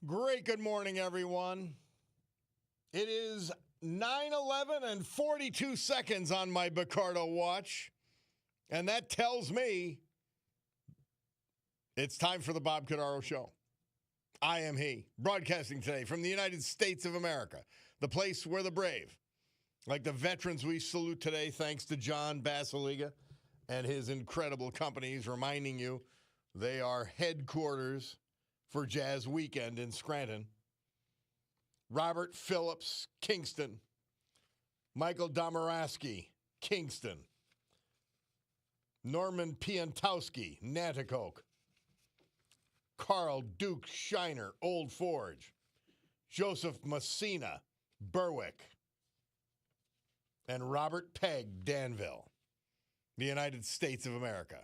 Great good morning, everyone. It is 9:11 and 42 seconds on my Cordaro watch, and that tells me it's time for the Bob Cordaro Show. I am he, broadcasting today from the United States of America, the place where the brave, like the veterans we salute today, thanks to John Basiliga and his incredible companies, reminding you they are headquarters for Jazz Weekend in Scranton. Robert Phillips, Kingston. Michael Domorowski, Kingston. Norman Piantowski, Nanticoke. Carl Duke Shiner, Old Forge. Joseph Messina, Berwick. And Robert Pegg, Danville. The United States of America.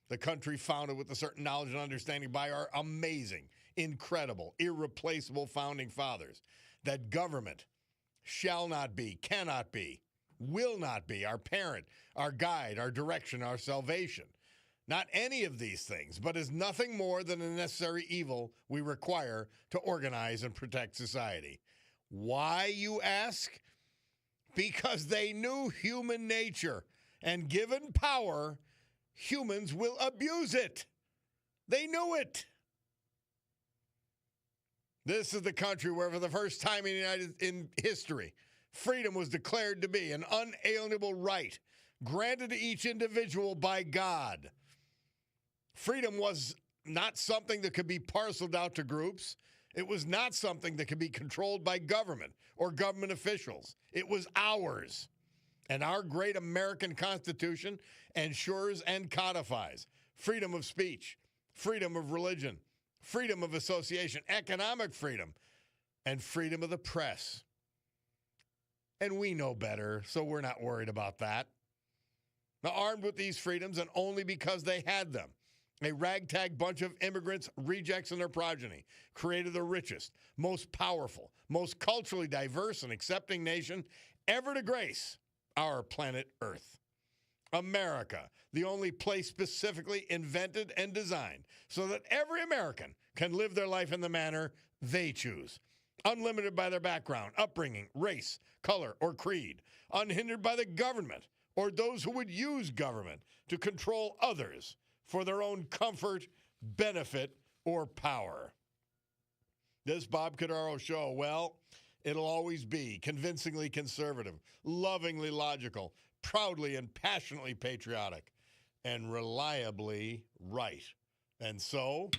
The country founded with a certain knowledge and understanding by our amazing, incredible, irreplaceable founding fathers. That government shall not be, cannot be, will not be our parent, our guide, our direction, our salvation. Not any of these things, but is nothing more than a necessary evil we require to organize and protect society. Why, you ask? Because they knew human nature, and given power, humans will abuse it. They knew it. This is the country where, for the first time in history, freedom was declared to be an unalienable right granted to each individual by God. Freedom was not something that could be parceled out to groups. It was not something that could be controlled by government or government officials. It was ours. And our great American Constitution ensures and codifies freedom of speech, freedom of religion, freedom of association, economic freedom, and freedom of the press. And we know better, so we're not worried about that. Now, armed with these freedoms, and only because they had them, a ragtag bunch of immigrants, rejects, and their progeny created the richest, most powerful, most culturally diverse and accepting nation ever to grace our planet Earth. America, the only place specifically invented and designed so that every American can live their life in the manner they choose, unlimited by their background, upbringing, race, color, or creed, unhindered by the government or those who would use government to control others for their own comfort, benefit, or power. This Bob Cordaro Show, well, it'll always be convincingly conservative, lovingly logical, proudly and passionately patriotic, and reliably right. And so,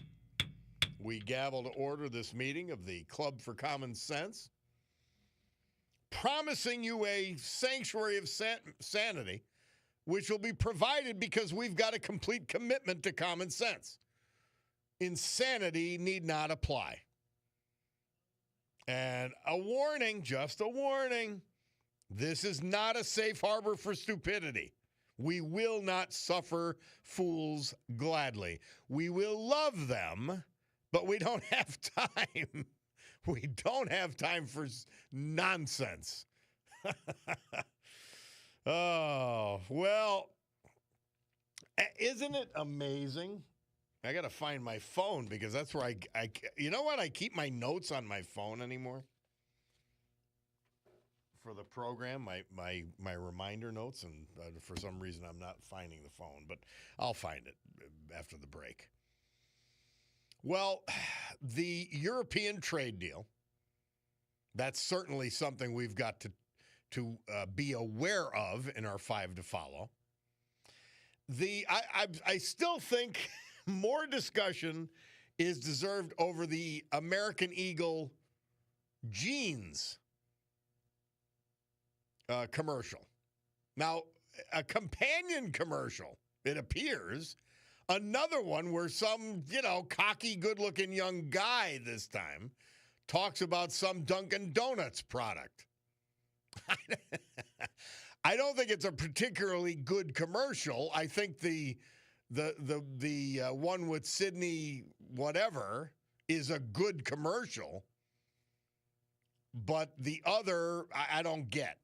we gavel to order this meeting of the Club for Common Sense, promising you a sanctuary of sanity, which will be provided because we've got a complete commitment to common sense. Insanity need not apply. And a warning, just a warning, this is not a safe harbor for stupidity. We will not suffer fools gladly. We will love them, but we don't have time. We don't have time for nonsense. Oh, well, isn't it amazing? I got to find my phone because that's where I you know what? I keep my notes on my phone anymore for the program, my reminder notes, and for some reason I'm not finding the phone, but I'll find it after the break. Well, the European trade deal, that's certainly something we've got to be aware of in our 5 to follow. I still think more discussion is deserved over the American Eagle jeans commercial. Now, a companion commercial, it appears, another one where some, cocky, good-looking young guy this time talks about some Dunkin' Donuts product. I don't think it's a particularly good commercial. I think the one with Sydney whatever is a good commercial, but the other I don't get.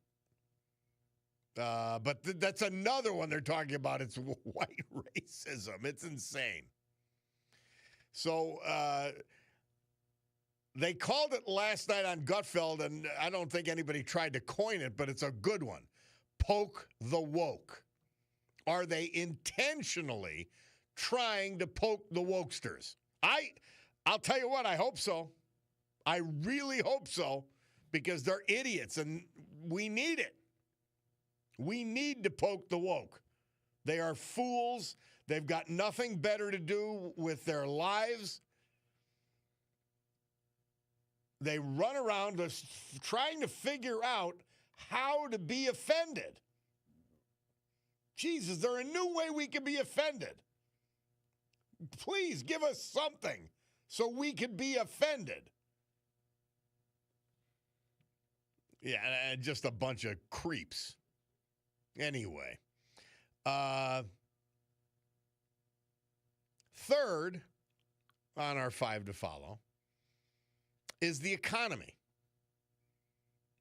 But that's another one they're talking about. It's white racism. It's insane. So They called it last night on Gutfeld, and I don't think anybody tried to coin it, but it's a good one. Poke the woke. Are they intentionally trying to poke the wokesters? I'll tell you what, I hope so. I really hope so, because they're idiots, and we need it. We need to poke the woke. They are fools. They've got nothing better to do with their lives. They run around trying to figure out how to be offended. Jesus, is there a new way we can be offended? Please give us something so we can be offended. Yeah, just a bunch of creeps. Anyway. Third on our 5 to follow is the economy.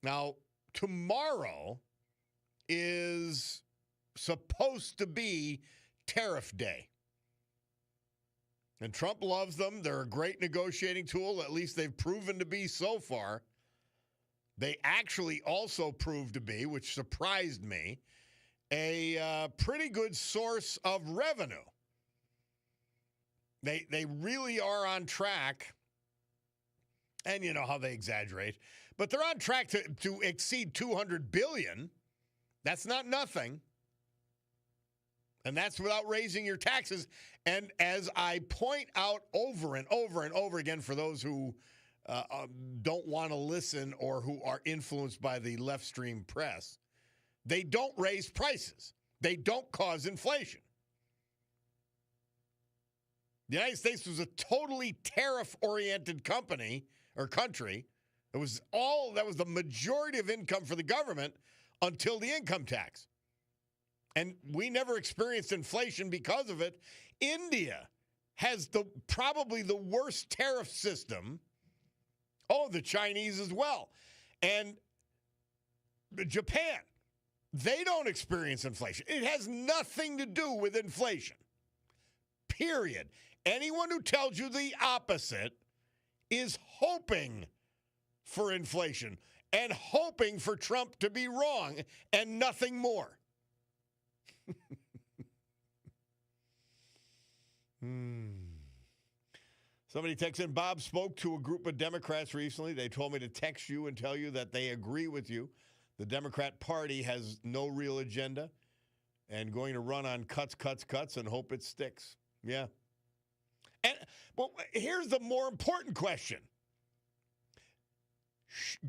Now, tomorrow is supposed to be tariff day. And Trump loves them. They're a great negotiating tool. At least they've proven to be so far. They actually also proved to be, which surprised me, a pretty good source of revenue. They really are on track. And you know how they exaggerate. But they're on track to exceed $200 billion. That's not nothing. And that's without raising your taxes. And as I point out over and over and over again for those who don't want to listen or who are influenced by the left stream press, they don't raise prices. They don't cause inflation. The United States was a totally tariff-oriented company or country. That was the majority of income for the government until the income tax. And we never experienced inflation because of it. India has probably the worst tariff system. Oh, the Chinese as well. And Japan, they don't experience inflation. It has nothing to do with inflation. Period. Anyone who tells you the opposite is hoping for inflation and hoping for Trump to be wrong and nothing more. Somebody texts in, Bob spoke to a group of Democrats recently. They told me to text you and tell you that they agree with you. The Democrat Party has no real agenda and going to run on cuts, and hope it sticks. Yeah. And well, here's the more important question.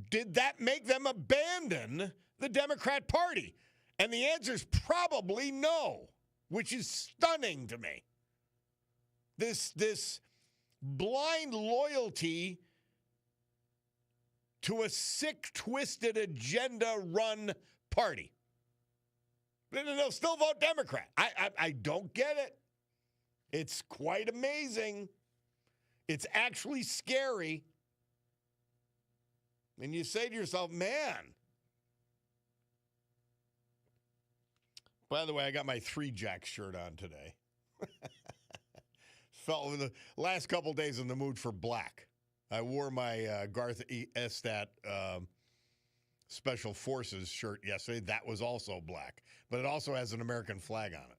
Did that make them abandon the Democrat Party? And the answer is probably no, which is stunning to me. This blind loyalty to a sick, twisted, agenda-run party. They'll still vote Democrat. I don't get it. It's quite amazing. It's actually scary. And you say to yourself, man. By the way, I got my Three Jacks shirt on today. Felt in the last couple days in the mood for black. I wore my Garth Estat Special Forces shirt yesterday. That was also black. But it also has an American flag on it.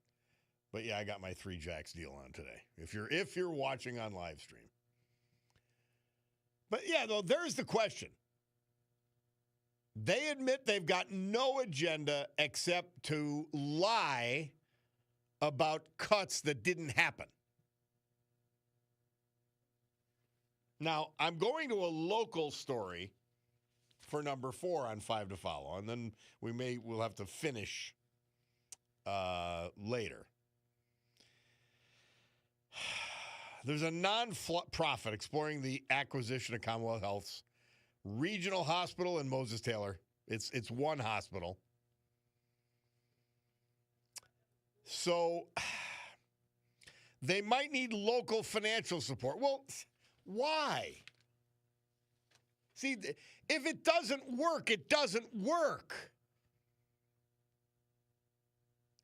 But yeah, I got my Three Jacks deal on today. If you're watching on live stream. But yeah, though, there's the question. They admit they've got no agenda except to lie about cuts that didn't happen. Now, I'm going to a local story for number 4 on 5 to follow, and then we'll have to finish later. There's a non-profit exploring the acquisition of Commonwealth Health's regional hospital in Moses Taylor. It's one hospital. So they might need local financial support. Well, why? See, if it doesn't work, it doesn't work.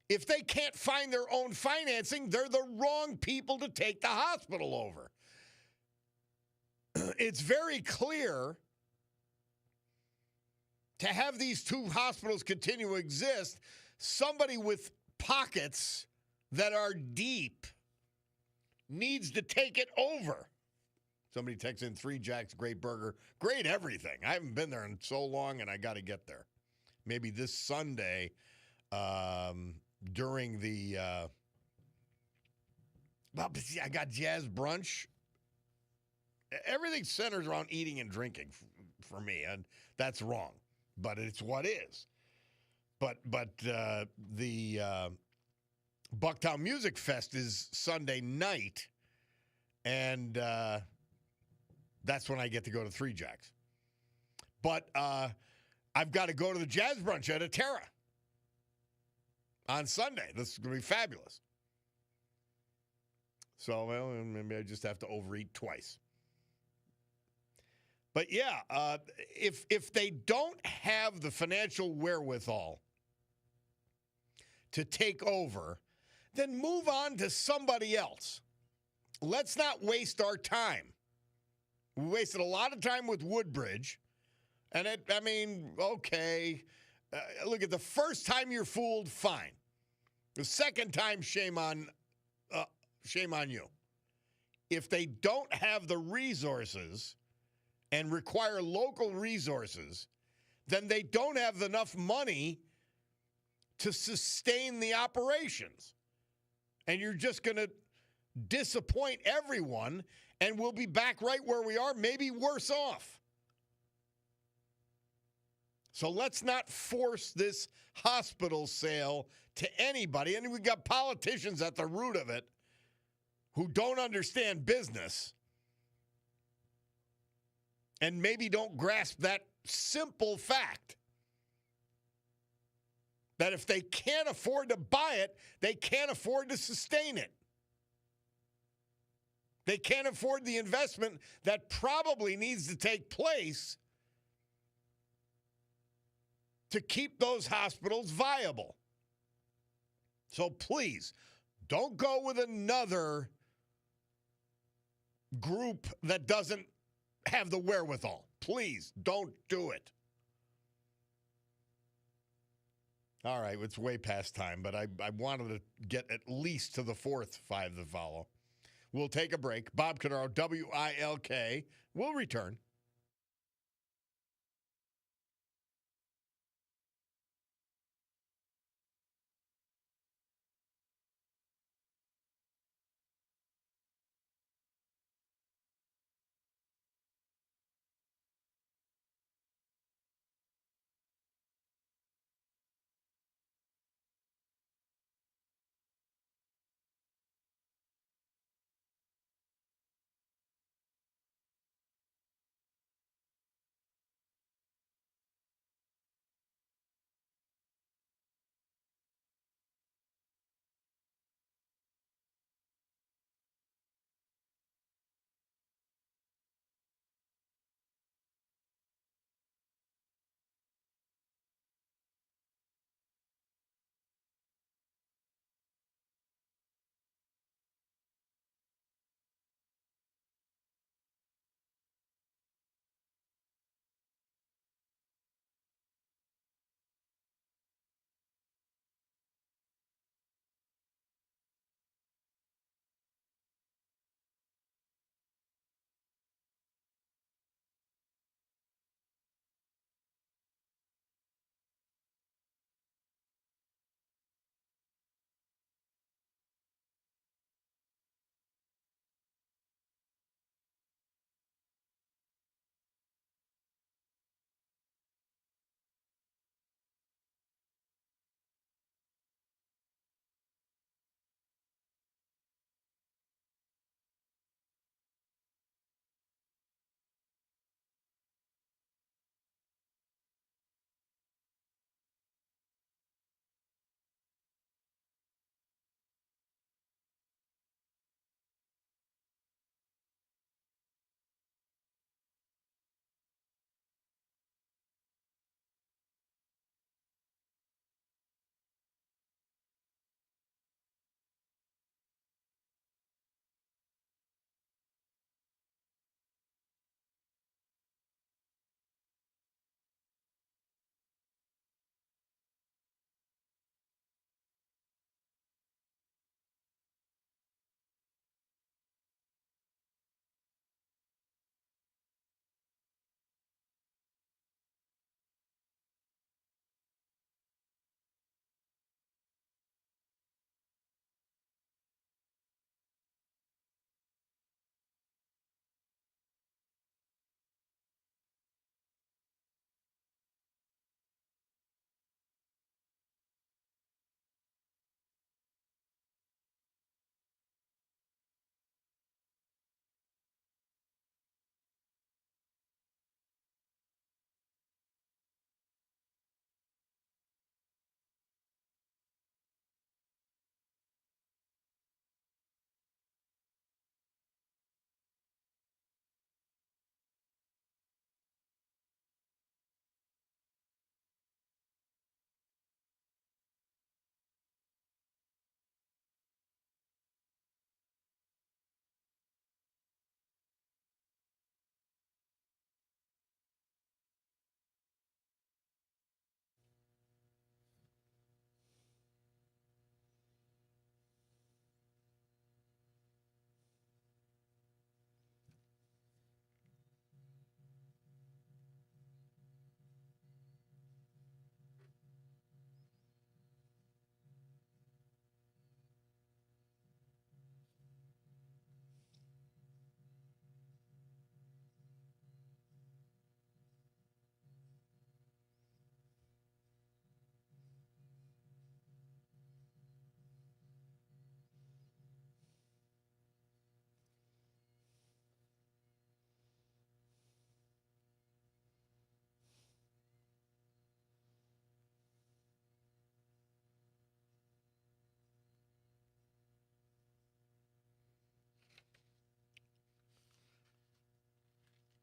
If they can't find their own financing, they're the wrong people to take the hospital over. it's very clear to have these two hospitals continue to exist, somebody with pockets that are deep needs to take it over. Somebody texts in 3 Jacks, great burger, great everything. I haven't been there in so long, and I got to get there. Maybe this Sunday during the I got jazz brunch. Everything centers around eating and drinking for me, and that's wrong, but it's what is. But the Bucktown Music Fest is Sunday night, and that's when I get to go to 3 Jacks. But I've got to go to the jazz brunch at Atera on Sunday. This is going to be fabulous. So, well, maybe I just have to overeat twice. But yeah, if they don't have the financial wherewithal to take over, then move on to somebody else. Let's not waste our time. We wasted a lot of time with Woodbridge, and okay. Look, at the first time you're fooled, fine. The second time, shame on you. If they don't have the resources and require local resources, then they don't have enough money to sustain the operations. And you're just going to disappoint everyone, and we'll be back right where we are, maybe worse off. So let's not force this hospital sale to anybody. And we've got politicians at the root of it who don't understand business and maybe don't grasp that simple fact that if they can't afford to buy it, they can't afford to sustain it. They can't afford the investment that probably needs to take place to keep those hospitals viable. So please, don't go with another group that doesn't have the wherewithal. Please, don't do it. All right, it's way past time, but I wanted to get at least to the fourth 5 that follow. We'll take a break. Bob Cordaro, WILK. We'll return.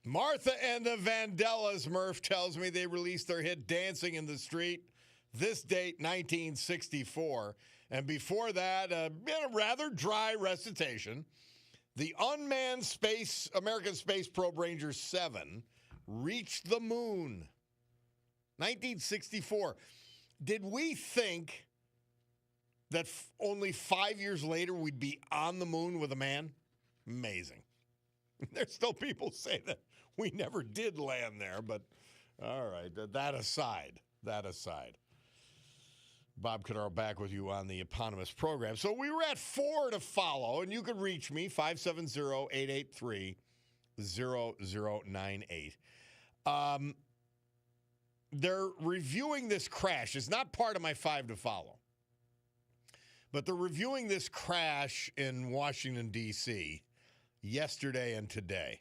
Martha and the Vandellas, Murph tells me they released their hit Dancing in the Street. This date, 1964. And before that, a rather dry recitation. The unmanned American Space Probe Ranger 7 reached the moon. 1964. Did we think that only 5 years later we'd be on the moon with a man? Amazing. There's still people say that we never did land there, but all right, that aside. Bob Cordaro back with you on the eponymous program. So we were at 4 to follow, and you can reach me, 570-883-0098. They're reviewing this crash. It's not part of my 5 to follow. But they're reviewing this crash in Washington, D.C. yesterday and today.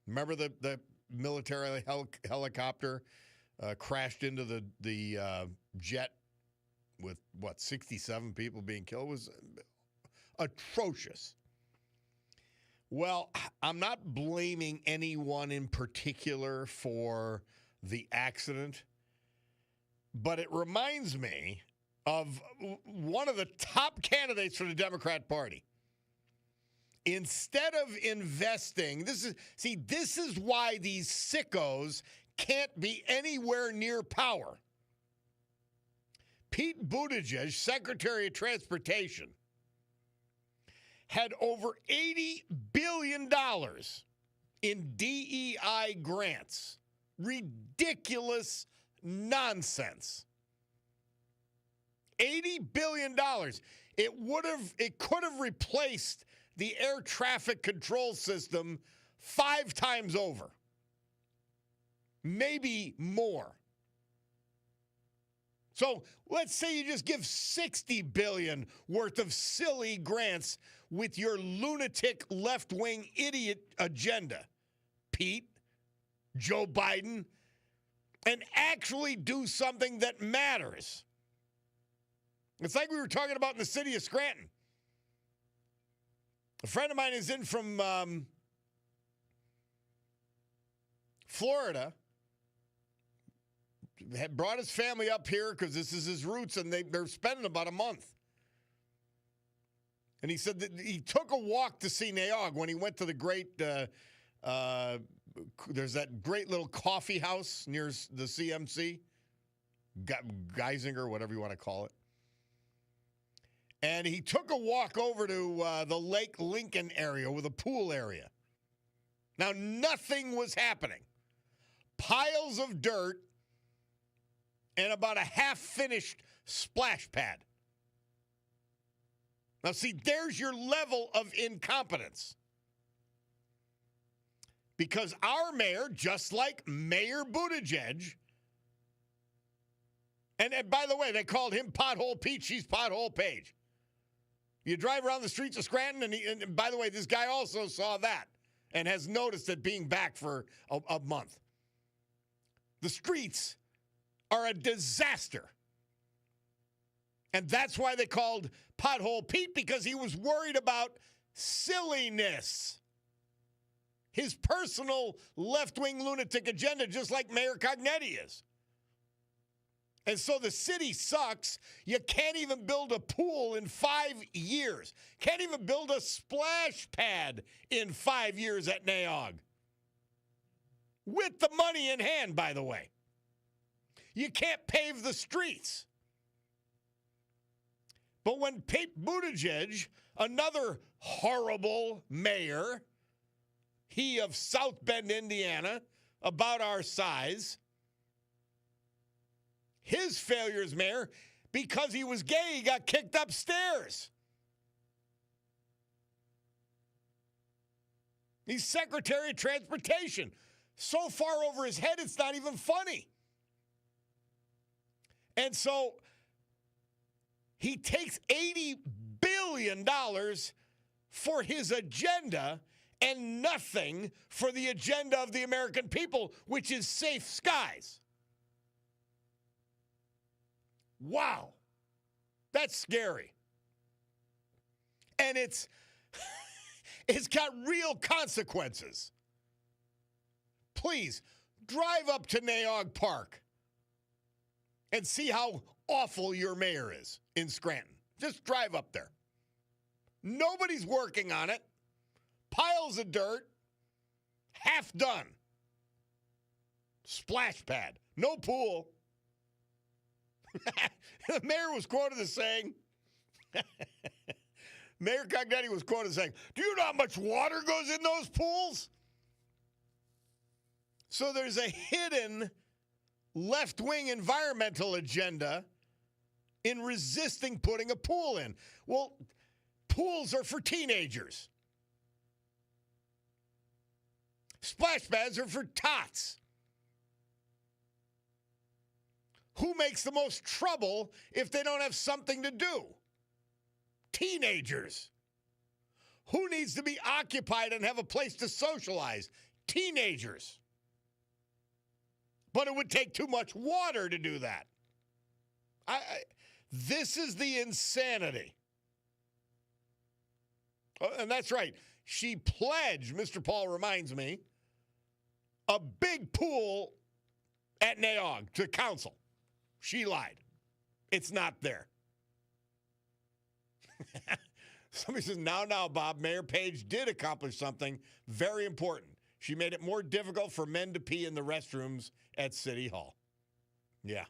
Remember the military helicopter crashed into the jet with, 67 people being killed? It was atrocious. Well, I'm not blaming anyone in particular for the accident, but it reminds me of one of the top candidates for the Democrat Party. Instead of investing, this is why these sickos can't be anywhere near power. Pete Buttigieg, Secretary of Transportation, had over $80 billion in DEI grants. Ridiculous nonsense. $80 billion. It could have replaced the air traffic control system 5 times over. Maybe more. So let's say you just give $60 billion worth of silly grants with your lunatic left-wing idiot agenda, Pete, Joe Biden, and actually do something that matters. It's like we were talking about in the city of Scranton. A friend of mine is in from Florida. Had brought his family up here because this is his roots, and they're spending about a month. And he said that he took a walk to see Naog when he went to the great, there's that great little coffee house near the CMC, Geisinger, whatever you want to call it. And he took a walk over to the Lake Lincoln area with a pool area. Now, nothing was happening. Piles of dirt and about a half-finished splash pad. Now, see, there's your level of incompetence. Because our mayor, just like Mayor Buttigieg, and by the way, they called him Pothole Pete, she's Pothole Paige. You drive around the streets of Scranton, and by the way, this guy also saw that and has noticed it being back for a month. The streets are a disaster. And that's why they called Pothole Pete, because he was worried about silliness. His personal left-wing lunatic agenda, just like Mayor Cognetti is. And so the city sucks. You can't even build a pool in 5 years. Can't even build a splash pad in 5 years at Naog. With the money in hand, by the way. You can't pave the streets. But when Pete Buttigieg, another horrible mayor, he of South Bend, Indiana, about our size, his failure as mayor, because he was gay, he got kicked upstairs. He's Secretary of Transportation. So far over his head, it's not even funny. And so he takes $80 billion for his agenda and nothing for the agenda of the American people, which is safe skies. Wow. That's scary. And it's got real consequences. Please drive up to Naog Park and see how awful your mayor is in Scranton. Just drive up there. Nobody's working on it. Piles of dirt. Half done. Splash pad. No pool. The mayor was quoted as saying, Mayor Cognetti was quoted as saying, do you know how much water goes in those pools? So there's a hidden left-wing environmental agenda in resisting putting a pool in. Well, pools are for teenagers. Splash pads are for tots. Who makes the most trouble if they don't have something to do? Teenagers. Who needs to be occupied and have a place to socialize? Teenagers. But it would take too much water to do that. This is the insanity. Oh, and that's right. She pledged, Mr. Paul reminds me, a big pool at Naog to council. She lied. It's not there. Somebody says, now, Bob, Mayor Page did accomplish something very important. She made it more difficult for men to pee in the restrooms at City Hall. Yeah.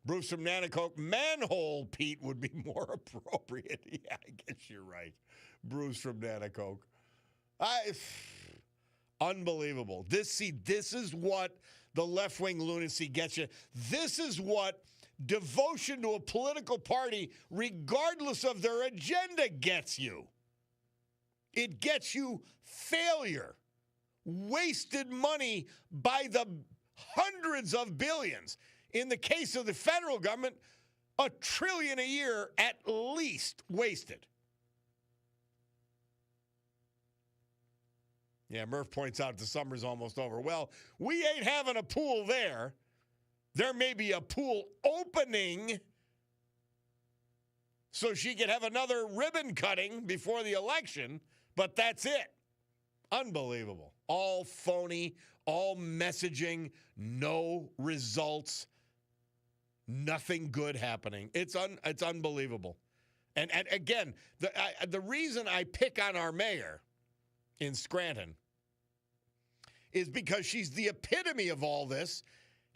Bruce from Nanticoke, manhole Pete would be more appropriate. Yeah, I guess you're right. Bruce from Nanticoke. Unbelievable. This is what the left-wing lunacy gets you. This is what devotion to a political party, regardless of their agenda, gets you. It gets you failure, wasted money by the hundreds of billions. In the case of the federal government, $1 trillion a year at least wasted. Yeah, Murph points out the summer's almost over. Well, we ain't having a pool there. There may be a pool opening so she could have another ribbon cutting before the election, but that's it. Unbelievable. All phony, all messaging, no results, nothing good happening. It's unbelievable. And again, the reason I pick on our mayor in Scranton is because she's the epitome of all this,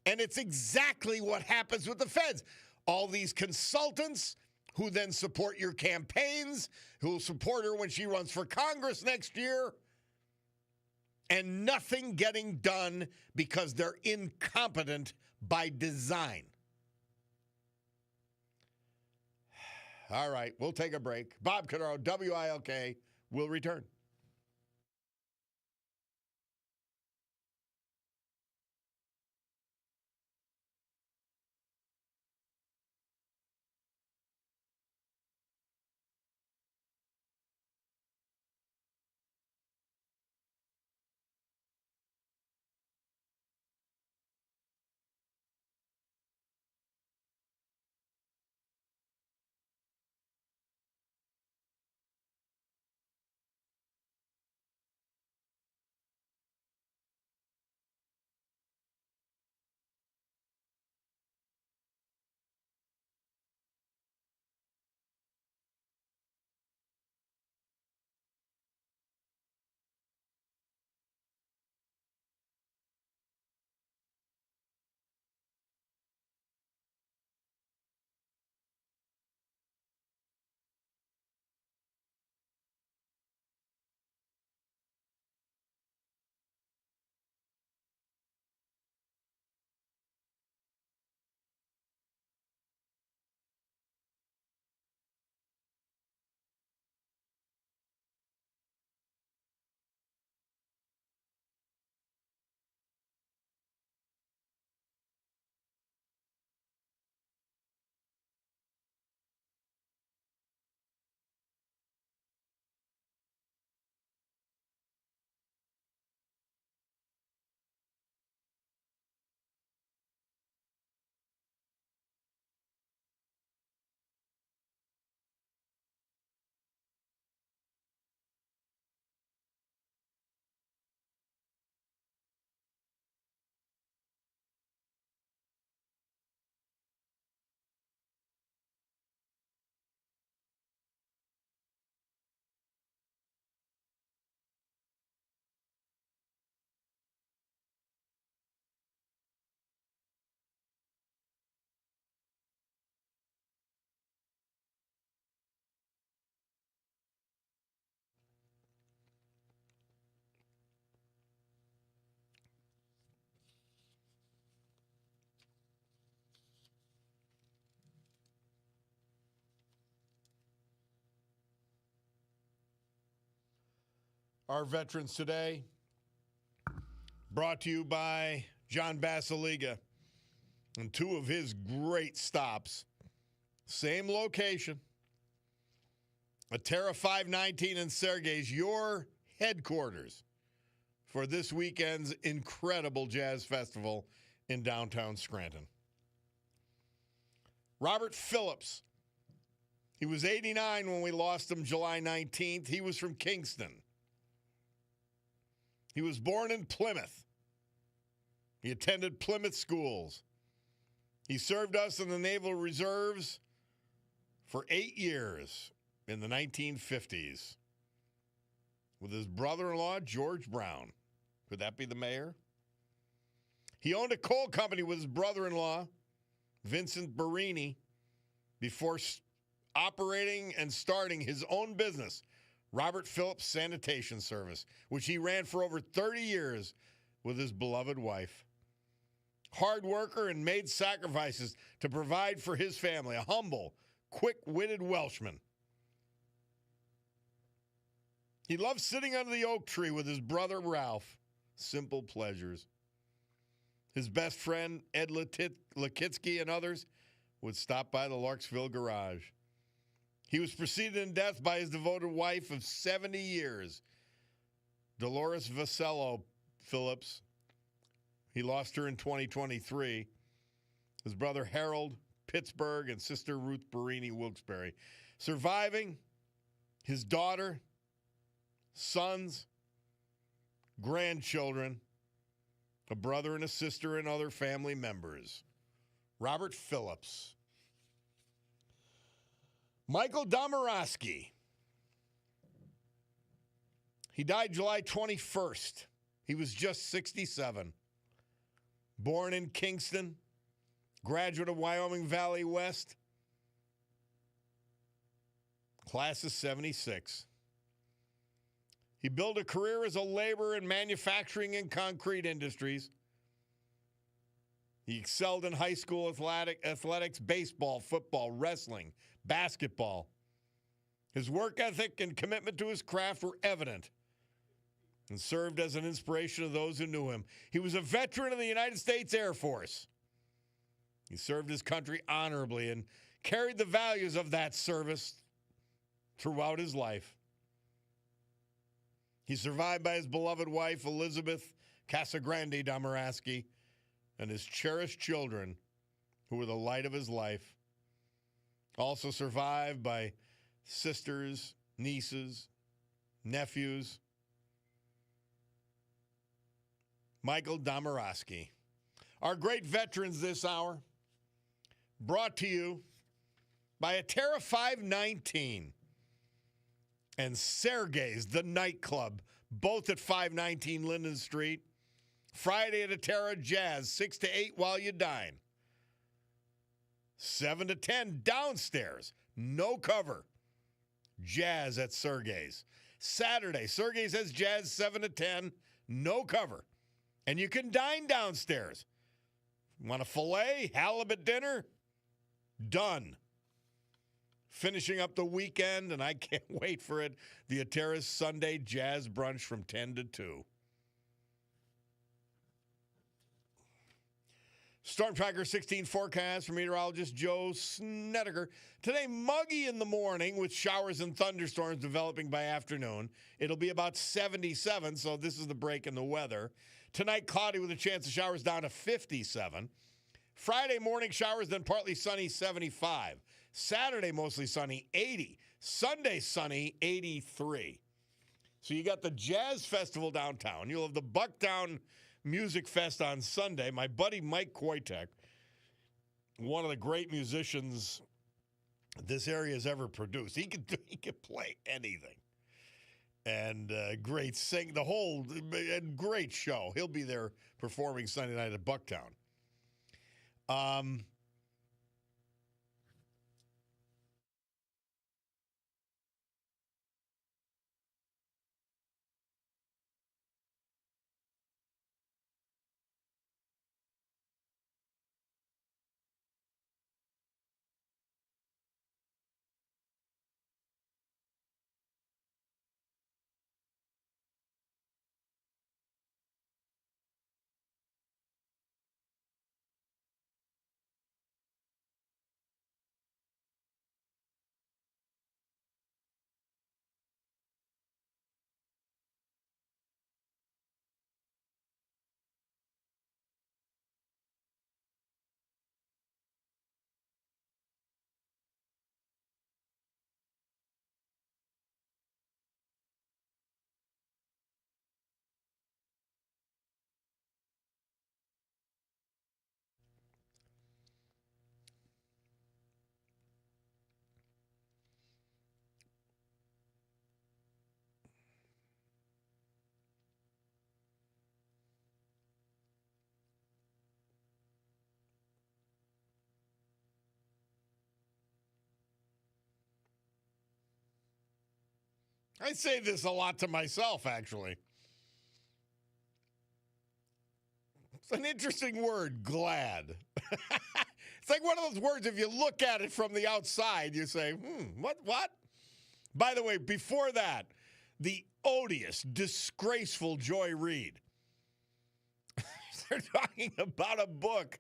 and it's exactly what happens with the feds. All these consultants who then support your campaigns, who will support her when she runs for Congress next year, and nothing getting done because they're incompetent by design. All right, we'll take a break. Bob Cordaro, WILK, will return. Our veterans today, brought to you by John Basiliga and two of his great stops. Same location. Atera 519 and Sergey's, your headquarters for this weekend's incredible jazz festival in downtown Scranton. Robert Phillips. He was 89 when we lost him July 19th. He was from Kingston. He was born in Plymouth. He attended Plymouth schools. He served us in the Naval Reserves for 8 years in the 1950s with his brother-in-law, George Brown. Could that be the mayor? He owned a coal company with his brother-in-law, Vincent Barini, before operating and starting his own business, Robert Phillips Sanitation Service, which he ran for over 30 years with his beloved wife. Hard worker and made sacrifices to provide for his family, a humble, quick-witted Welshman. He loved sitting under the oak tree with his brother Ralph. Simple pleasures. His best friend, Ed Lakitsky, and others would stop by the Larksville garage. He was preceded in death by his devoted wife of 70 years, Dolores Vasello Phillips. He lost her in 2023. His brother Harold Pittsburgh and sister Ruth Barini Wilkes-Barre. Surviving, his daughter, sons, grandchildren, a brother and a sister, and other family members. Robert Phillips. Michael Domorowski. He died July 21st. He was just 67. Born in Kingston, graduate of Wyoming Valley West, class of 76. He built a career as a laborer in manufacturing and concrete industries. He excelled in high school athletics, baseball, football, wrestling, basketball. His work ethic and commitment to his craft were evident and served as an inspiration to those who knew him. He was a veteran of the United States Air Force. He served his country honorably and carried the values of that service throughout his life. He's survived by his beloved wife, Elizabeth Casagrande Domorowski, and his cherished children, who were the light of his life. Also survived by sisters, nieces, nephews. Michael Domorowski. Our great veterans this hour, brought to you by Atera 519 and Sergey's, the nightclub, both at 519 Linden Street. Friday at Atera Jazz, 6 to 8 while you dine. 7 to 10 downstairs, no cover. Jazz at Sergey's. Saturday, Sergey's has Jazz 7 to 10, no cover. And you can dine downstairs. Want a filet, halibut dinner? Done. Finishing up the weekend, and I can't wait for it, the Atera's Sunday Jazz Brunch from 10 to 2. Storm Tracker 16 forecast from meteorologist Joe Snedeker. Today, muggy in the morning with showers and thunderstorms developing by afternoon. It'll be about 77, so this is the break in the weather. Tonight, cloudy with a chance of showers down to 57. Friday morning showers, then partly sunny, 75. Saturday, mostly sunny, 80. Sunday, sunny, 83. So you got the Jazz Festival downtown. You'll have the Bucktown Music Fest on Sunday. My buddy Mike Koitek, one of the great musicians this area has ever produced. He could play anything. And great sing, the whole great show. He'll be there performing Sunday night at Bucktown. I say this a lot to myself, actually. It's an interesting word, glad. It's like one of those words, if you look at it from the outside, you say, what? By the way, before that, the odious, disgraceful Joy Reid. They're talking about a book.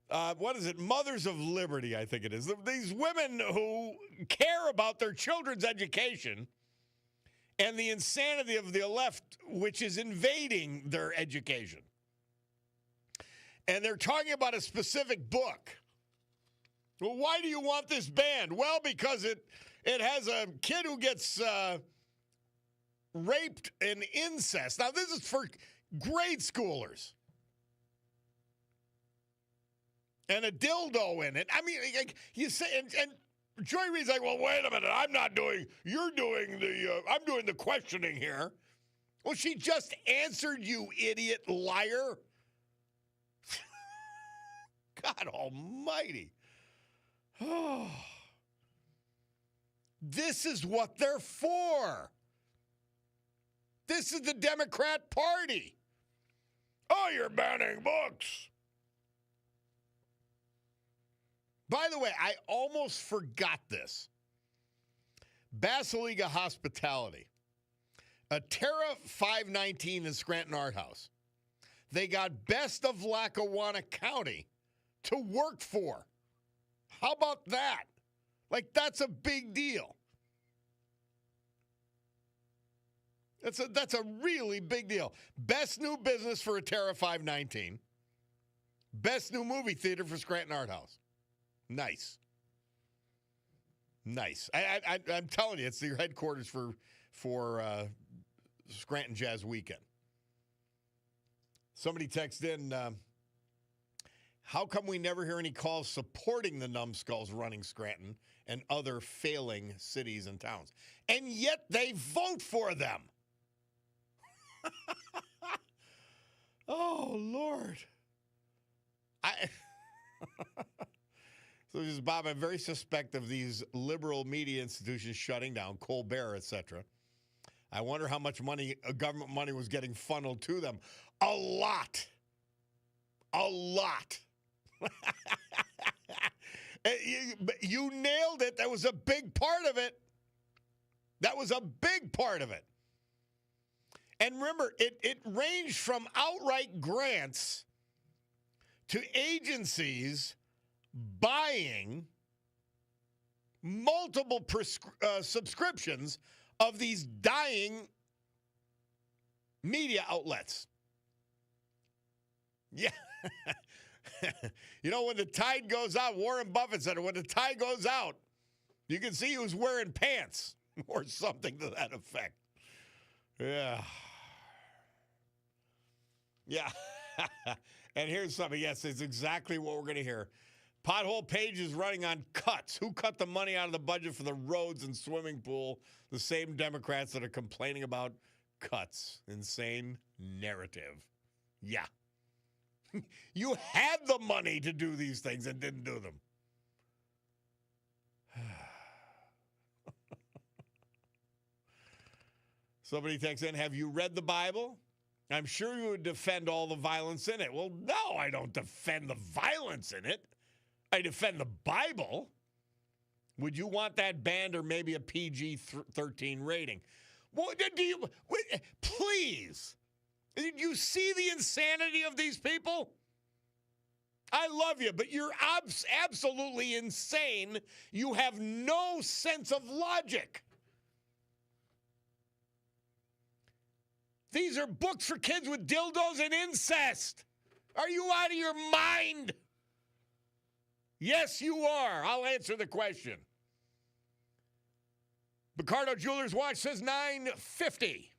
What is it? Mothers of Liberty, I think it is. These women who care about their children's education and the insanity of the left, which is invading their education. And they're talking about a specific book. Well, why do you want this banned? Well, because it has a kid who gets raped and incest. Now, this is for grade schoolers. And a dildo in it. I mean, like you say, and Joy Reid's like, well, wait a minute. I'm doing the questioning here. Well, she just answered, you idiot liar. God almighty. Oh. This is what they're for. This is the Democrat Party. Oh, you're banning books. By the way, I almost forgot this. Basilica Hospitality. A Terra 519 in Scranton Art House. They got Best of Lackawanna County to work for. How about that? Like, that's a big deal. That's a really big deal. Best new business for a Terra 519. Best new movie theater for Scranton Art House. Nice. I'm telling you, it's your headquarters for Scranton Jazz Weekend. Somebody texted in, how come we never hear any calls supporting the numbskulls running Scranton and other failing cities and towns? And yet they vote for them. Oh, Lord. So this is Bob. I'm very suspect of these liberal media institutions shutting down, Colbert, etc. I wonder how much money, government money, was getting funneled to them. A lot. You nailed it. That was a big part of it. And remember, it ranged from outright grants to agencies buying multiple subscriptions of these dying media outlets. Yeah. You know, when the tide goes out, Warren Buffett said, when the tide goes out, you can see who's wearing pants or something to that effect. Yeah. And here's something. Yes, it's exactly what we're going to hear. Pothole Page is running on cuts. Who cut the money out of the budget for the roads and swimming pool? The same Democrats that are complaining about cuts. Insane narrative. Yeah. You had the money to do these things and didn't do them. Somebody texts in, have you read the Bible? I'm sure you would defend all the violence in it. Well, no, I don't defend the violence in it. I defend the Bible. Would you want that banned or maybe a PG-13 rating? Well, please. Did you see the insanity of these people? I love you, but you're absolutely insane. You have no sense of logic. These are books for kids with dildos and incest. Are you out of your mind? Yes, you are. I'll answer the question. Picardo Jewelers Watch says $9.50.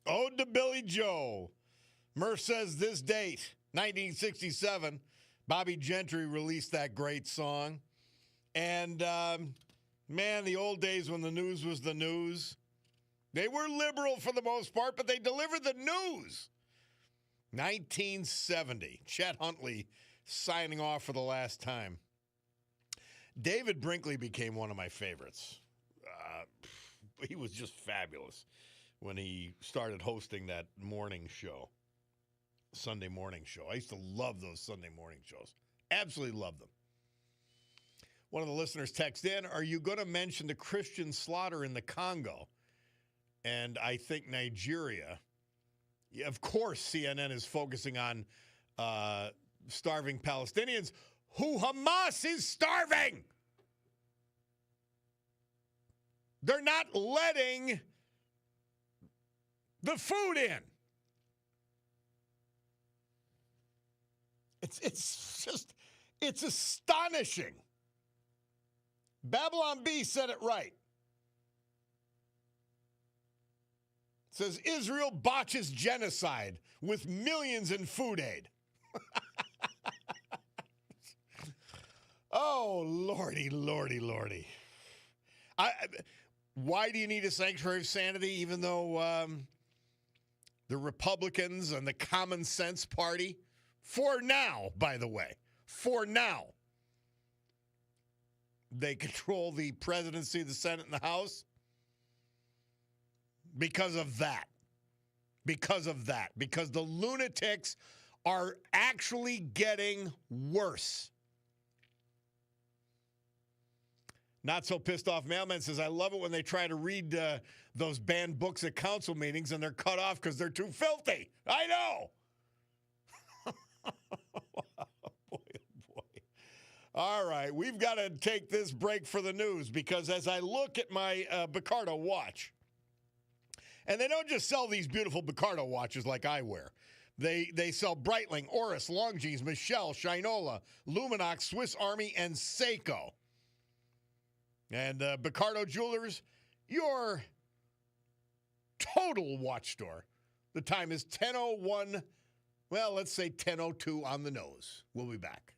Ode to Billy Joe. Murph says this date, 1967, Bobby Gentry released that great song. And, man, the old days when the news was the news, they were liberal for the most part, but they delivered the news. 1970, Chet Huntley signing off for the last time. David Brinkley became one of my favorites. He was just fabulous when he started hosting that morning show, Sunday morning show. I used to love those Sunday morning shows. Absolutely love them. One of the listeners texted in, are you going to mention the Christian slaughter in the Congo? And I think Nigeria. Yeah, of course, CNN is focusing on starving Palestinians who Hamas is starving. They're not letting the food in. It's astonishing. Babylon B said it right. It says Israel botches genocide with millions in food aid. Oh, lordy, lordy, lordy. Why do you need a sanctuary of sanity, even though the Republicans and the Common Sense Party, for now, by the way, for now, they control the presidency, the Senate, and the House? Because of that. Because of that. Because the lunatics are actually getting worse. Not so pissed off mailman says, I love it when they try to read those banned books at council meetings and they're cut off because they're too filthy. I know. Boy, oh boy. All right, we've got to take this break for the news because as I look at my Picardo watch, and they don't just sell these beautiful Picardo watches like I wear. They sell Breitling, Oris, Longines, Michelle, Shinola, Luminox, Swiss Army, and Seiko. And Picardo Jewelers, your total watch store. The time is 10:01. Well, let's say 10:02 on the nose. We'll be back.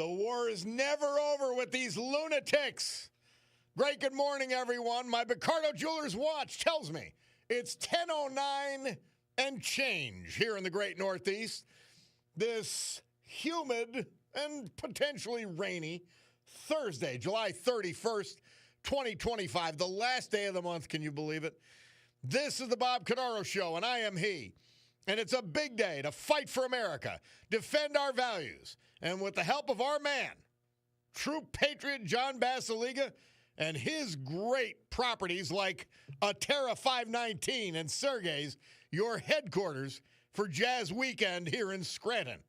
The war is never over with these lunatics. Great good morning, everyone. My Picardo Jewelers watch tells me it's 10:09 and change here in the great Northeast. This humid and potentially rainy Thursday, July 31st, 2025, the last day of the month. Can you believe it? This is the Bob Cordaro Show, and I am he. And it's a big day to fight for America, defend our values, and with the help of our man, true patriot John Basiliga, and his great properties like Terra 519 and Sergey's, your headquarters for Jazz Weekend here in Scranton.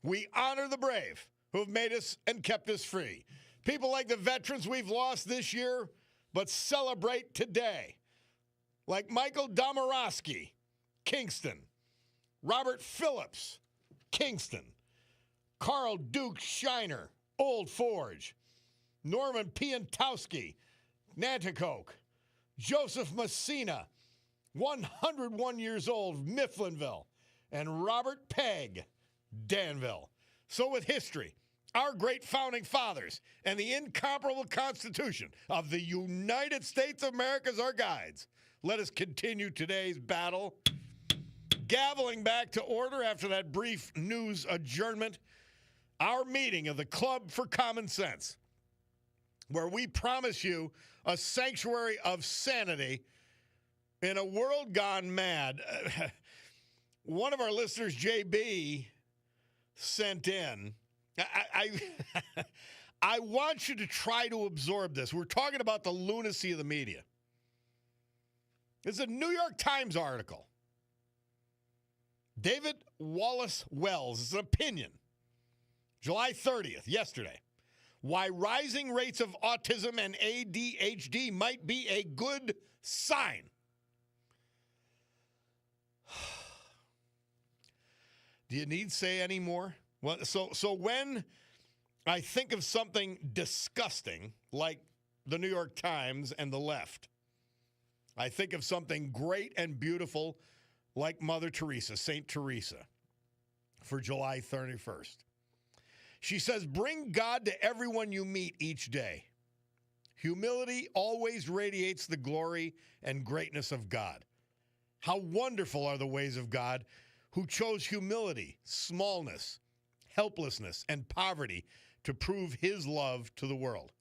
We honor the brave who have made us and kept us free. People like the veterans we've lost this year, but celebrate today. Like Michael Domorowski, Kingston. Robert Phillips, Kingston. Carl Duke Shiner, Old Forge. Norman Piantowski, Nanticoke. Joseph Messina, 101 years old, Mifflinville. And Robert Pegg, Danville. So with history, our great founding fathers, and the incomparable Constitution of the United States of America as our guides, let us continue today's battle. Gaveling back to order after that brief news adjournment, our meeting of the Club for Common Sense, where we promise you a sanctuary of sanity in a world gone mad. One of our listeners, JB, sent in, I want you to try to absorb this. We're talking about the lunacy of the media. It's a New York Times article. David Wallace Wells, it's an opinion. July 30th, yesterday. Why rising rates of autism and ADHD might be a good sign. Do you need to say any more? Well, so when I think of something disgusting like the New York Times and the left, I think of something great and beautiful like Mother Teresa, St. Teresa, for July 31st. She says, bring God to everyone you meet each day. Humility always radiates the glory and greatness of God. How wonderful are the ways of God, who chose humility, smallness, helplessness, and poverty to prove his love to the world.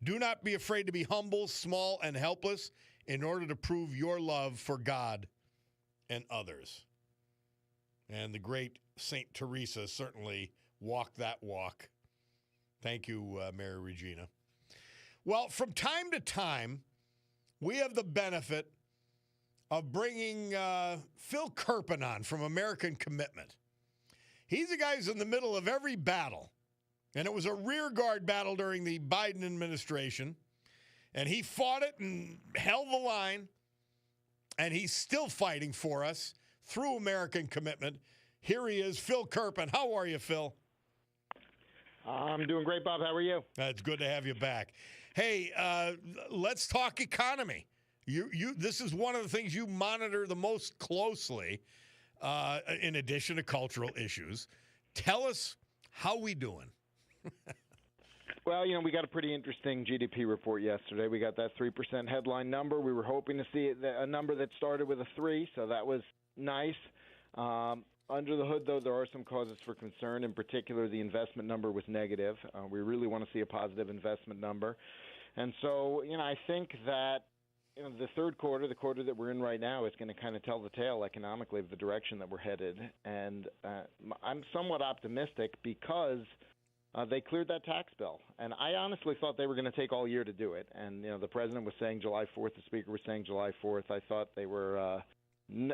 Do not be afraid to be humble, small, and helpless in order to prove your love for God and others. And the great St. Teresa certainly walked that walk. Thank you, Mary Regina. Well, from time to time, we have the benefit of bringing Phil Kerpen on from American Commitment. He's the guy who's in the middle of every battle. And it was a rearguard battle during the Biden administration. And he fought it and held the line. And he's still fighting for us through American Commitment. Here he is, Phil Kerpen. How are you, Phil? I'm doing great, Bob. How are you? It's good to have you back. Hey, let's talk economy. This is one of the things you monitor the most closely, in addition to cultural issues. Tell us how we doing. Well, we got a pretty interesting GDP report yesterday. We got that 3% headline number. We were hoping to see a number that started with a 3, so that was nice. Under the hood, though, there are some causes for concern. In particular, the investment number was negative. We really want to see a positive investment number. And so, I think that the third quarter, the quarter that we're in right now, is going to kind of tell the tale economically of the direction that we're headed. And I'm somewhat optimistic because they cleared that tax bill. And I honestly thought they were going to take all year to do it. And, the president was saying July 4th. The speaker was saying July 4th. I thought they were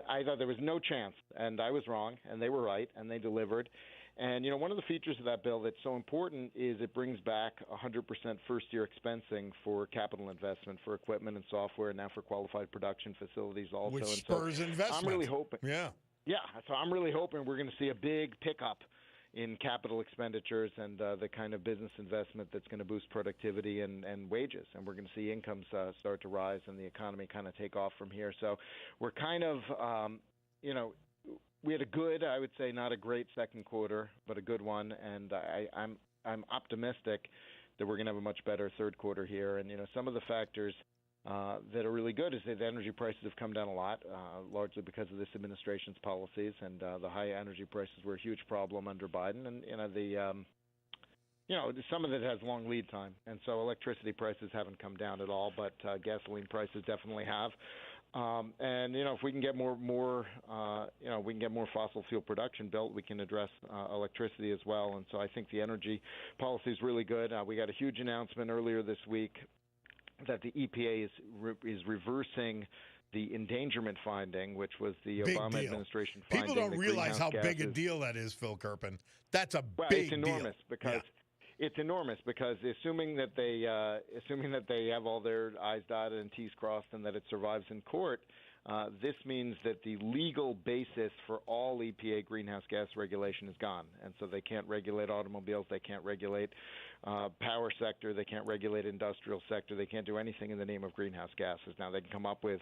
I thought there was no chance. And I was wrong. And they were right. And they delivered. And, one of the features of that bill that's so important is it brings back 100% first-year expensing for capital investment, for equipment and software, and now for qualified production facilities also. Which spurs investment. I'm really hoping. Yeah. Yeah. So I'm really hoping we're going to see a big pickup in capital expenditures and the kind of business investment that's going to boost productivity and wages. And we're going to see incomes start to rise and the economy kind of take off from here. So we're kind of, we had a good, I would say, not a great second quarter, but a good one, and I'm optimistic that we're going to have a much better third quarter here. And some of the factors that are really good is that the energy prices have come down a lot, largely because of this administration's policies, and the high energy prices were a huge problem under Biden. And some of it has long lead time, and so electricity prices haven't come down at all, but gasoline prices definitely have. And if we can get more we can get more fossil fuel production built, we can address electricity as well. And so I think the energy policy is really good. We got a huge announcement earlier this week that the EPA is reversing the endangerment finding, which was the Obama administration finding. People don't realize how big a deal that is, Phil Kerpen. That's a big deal. It's enormous deal. Because. Yeah. It's enormous because assuming that they have all their I's dotted and T's crossed and that it survives in court, this means that the legal basis for all EPA greenhouse gas regulation is gone. And so they can't regulate automobiles, they can't regulate power sector, they can't regulate industrial sector, they can't do anything in the name of greenhouse gases. Now they can come up with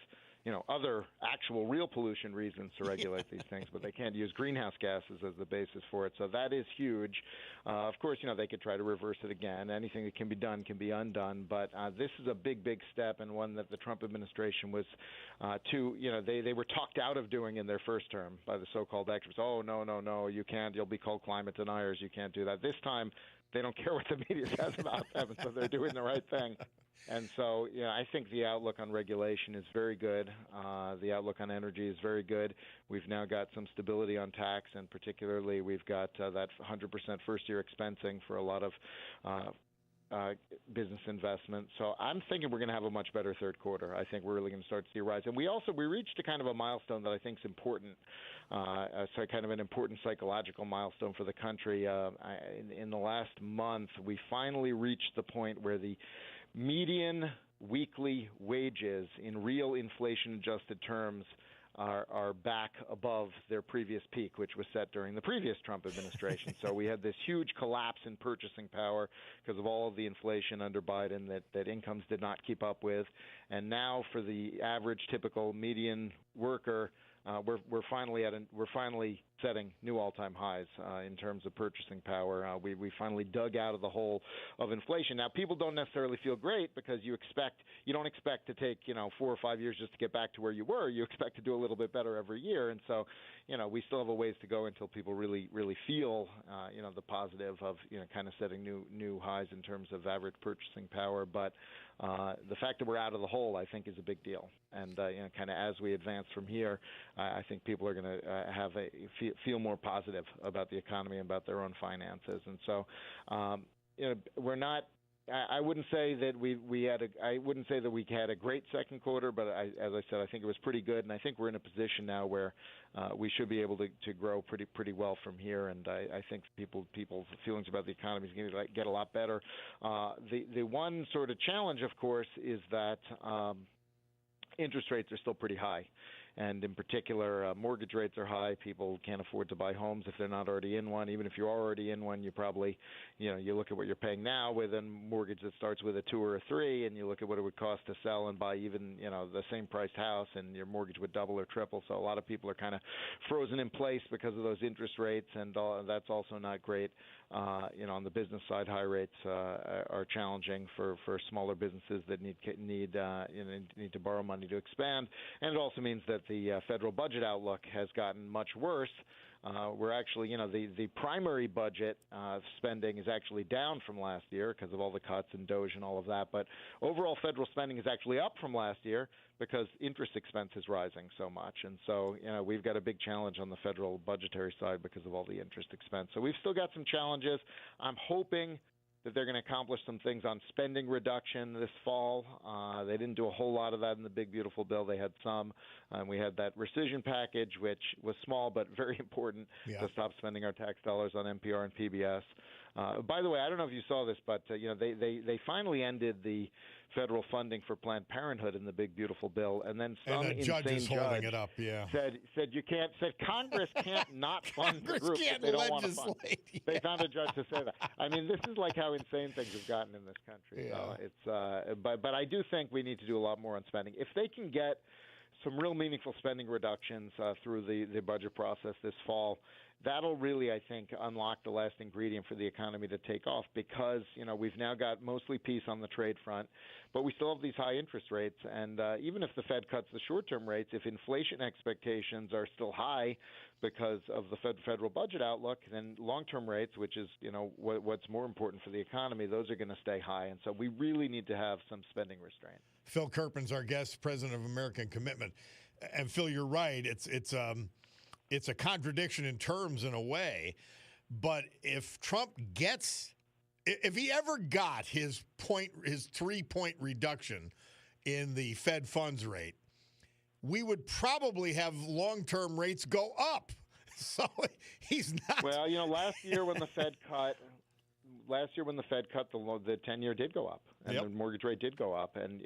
other actual real pollution reasons to regulate these things, but they can't use greenhouse gases as the basis for it. So that is huge. Of course, they could try to reverse it again. Anything that can be done can be undone. But this is a big, big step, and one that the Trump administration was they were talked out of doing in their first term by the so-called experts. Oh, no, you can't. You'll be called climate deniers. You can't do that. This time, they don't care what the media says about them, and so they're doing the right thing. And so, I think the outlook on regulation is very good. The outlook on energy is very good. We've now got some stability on tax, and particularly we've got that 100% first-year expensing for a lot of business investment. So I'm thinking we're going to have a much better third quarter. I think we're really going to start to see a rise. And we reached a kind of a milestone that I think is important, so kind of an important psychological milestone for the country. In the last month, we finally reached the point where the median weekly wages in real inflation-adjusted terms are back above their previous peak, which was set during the previous Trump administration. So we had this huge collapse in purchasing power because of all of the inflation under Biden that incomes did not keep up with. And now for the average typical median worker, we're finally setting new all-time highs in terms of purchasing power. We finally dug out of the hole of inflation. Now, people don't necessarily feel great because you don't expect to take 4 or 5 years just to get back to where you were. You expect to do a little bit better every year, and so we still have a ways to go until people really feel the positive of kind of setting new highs in terms of average purchasing power. But the fact that we're out of the hole, I think, is a big deal. And kind of as we advance from here, I think people are going to feel more positive about the economy and about their own finances. And so, we're not. I wouldn't say that we had a great second quarter, but as I said, I think it was pretty good, and I think we're in a position now where we should be able to grow pretty well from here. And I think people's feelings about the economy is going to get a lot better. The one sort of challenge, of course, is that interest rates are still pretty high. And in particular, mortgage rates are high. People can't afford to buy homes if they're not already in one. Even if you're already in one, you probably, you look at what you're paying now with a mortgage that starts with a 2 or a 3, and you look at what it would cost to sell and buy even, the same priced house, and your mortgage would double or triple. So a lot of people are kind of frozen in place because of those interest rates, and that's also not great. On the business side, high rates are challenging for smaller businesses that need to borrow money to expand, and it also means that the federal budget outlook has gotten much worse. We're actually, the primary budget spending is actually down from last year because of all the cuts and DOGE and all of that. But overall federal spending is actually up from last year because interest expense is rising so much. And so, we've got a big challenge on the federal budgetary side because of all the interest expense. So we've still got some challenges. I'm hoping that they're going to accomplish some things on spending reduction this fall. They didn't do a whole lot of that in the big, beautiful bill. They had some. We had that rescission package, which was small but very important to stop spending our tax dollars on NPR and PBS. By the way, I don't know if you saw this, but they finally ended the federal funding for Planned Parenthood in the big, beautiful bill, and then some insane holding it up. said you can't. Said Congress can't not fund the group that they don't want to fund. They found a judge to say that. I mean, this is like how insane things have gotten in this country. So it's but I do think we need to do a lot more on spending. If they can get some real meaningful spending reductions through the budget process this fall. That'll really, I think, unlock the last ingredient for the economy to take off because, we've now got mostly peace on the trade front, but we still have these high interest rates. And even if the Fed cuts the short-term rates, if inflation expectations are still high because of the federal budget outlook, then long-term rates, which is, what's more important for the economy, those are going to stay high. And so we really need to have some spending restraint. Phil Kerpen's our guest, president of American Commitment. And Phil, you're right. It's a contradiction in terms in a way, but if he ever got his 3-point reduction in the Fed funds rate, we would probably have long-term rates go up. So he's not. Well, last year when the Fed cut, the 10-year did go up, and the mortgage rate did go up, and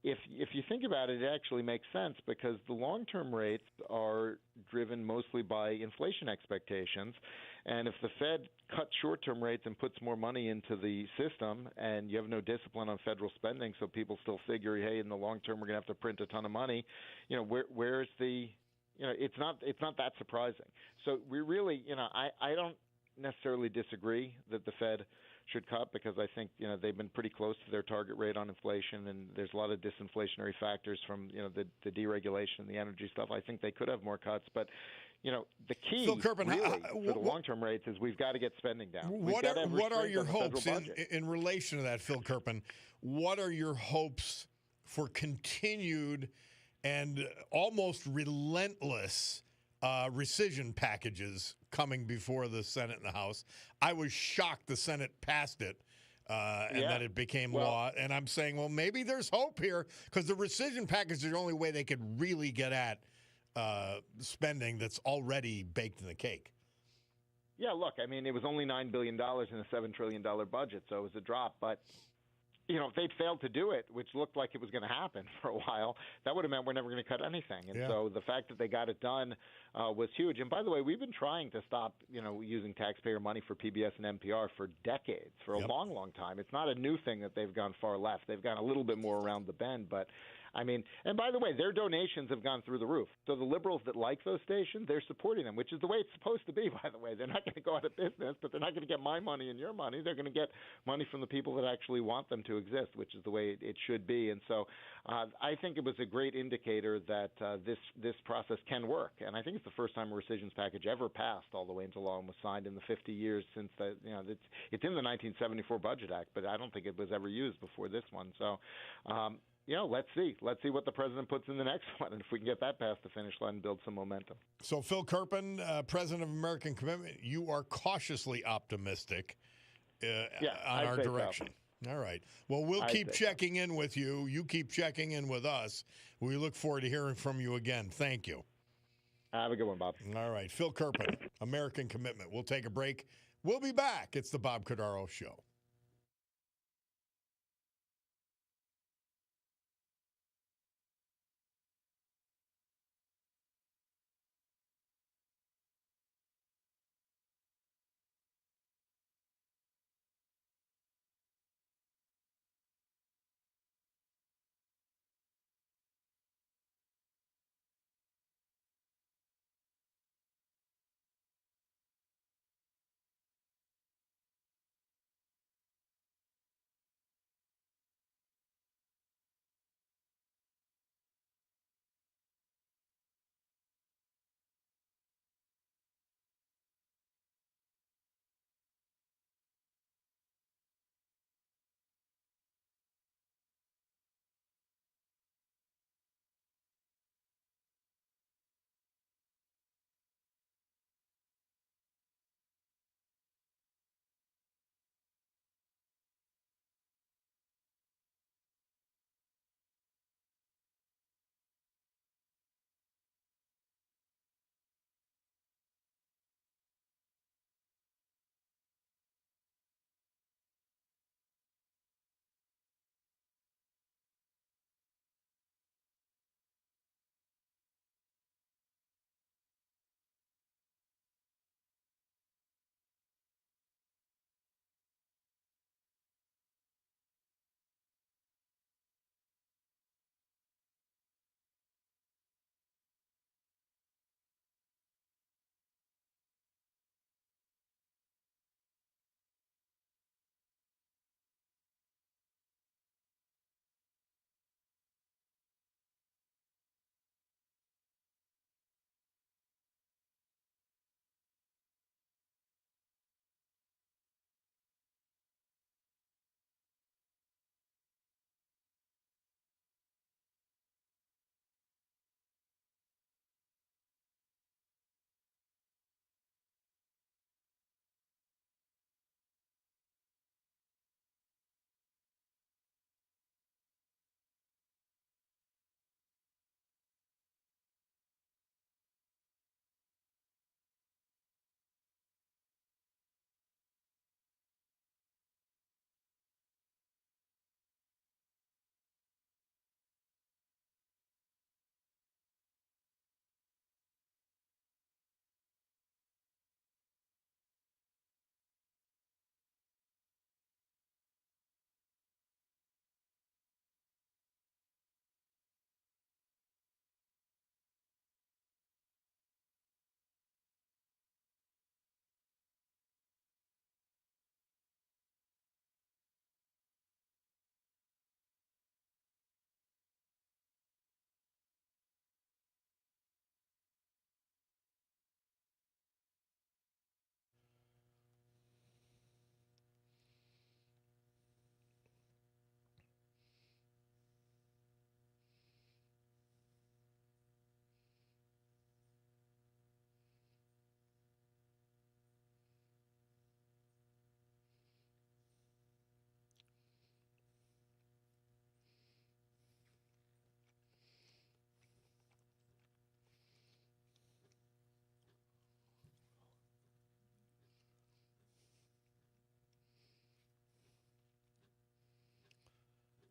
if you think about it, it actually makes sense because the long-term rates are driven mostly by inflation expectations. And if the Fed cuts short-term rates and puts more money into the system and you have no discipline on federal spending, so people still figure, hey, in the long term we're going to have to print a ton of money, where's the it's not that surprising. So we really, I don't necessarily disagree that the Fed should cut because I think they've been pretty close to their target rate on inflation, and there's a lot of disinflationary factors from the deregulation and the energy stuff. I think they could have more cuts, but the key Phil Kerpen, really for the long-term rates is we've got to get spending down. What are your hopes in relation to that, Phil Kerpen? What are your hopes for continued and almost relentless rescission packages coming before the Senate and the House? I was shocked the Senate passed it and that it became law. And I'm saying, well, maybe there's hope here because the rescission package is the only way they could really get at spending that's already baked in the cake. Yeah, look, I mean, it was only $9 billion in a $7 trillion budget, so it was a drop. But if they'd failed to do it, which looked like it was going to happen for a while, that would have meant we're never going to cut anything. And so the fact that they got it done was huge. And by the way, we've been trying to stop, using taxpayer money for PBS and NPR for decades, for a long, long time. It's not a new thing that they've gone far left. They've gone a little bit more around the bend, but I mean, and by the way, their donations have gone through the roof. So the liberals that like those stations, they're supporting them, which is the way it's supposed to be, by the way. They're not going to go out of business, but they're not going to get my money and your money. They're going to get money from the people that actually want them to exist, which is the way it should be. And so I think it was a great indicator that this process can work. And I think it's the first time a rescissions package ever passed all the way into law and was signed in the 50 years since it's in the 1974 Budget Act, but I don't think it was ever used before this one. So, let's see. Let's see what the president puts in the next one, and if we can get that past the finish line and build some momentum. So, Phil Kerpen, president of American Commitment, you are cautiously optimistic on our direction. So. All right. Well, we'll keep checking in with you. You keep checking in with us. We look forward to hearing from you again. Thank you. Have a good one, Bob. All right. Phil Kerpen, American Commitment. We'll take a break. We'll be back. It's the Bob Cordaro Show.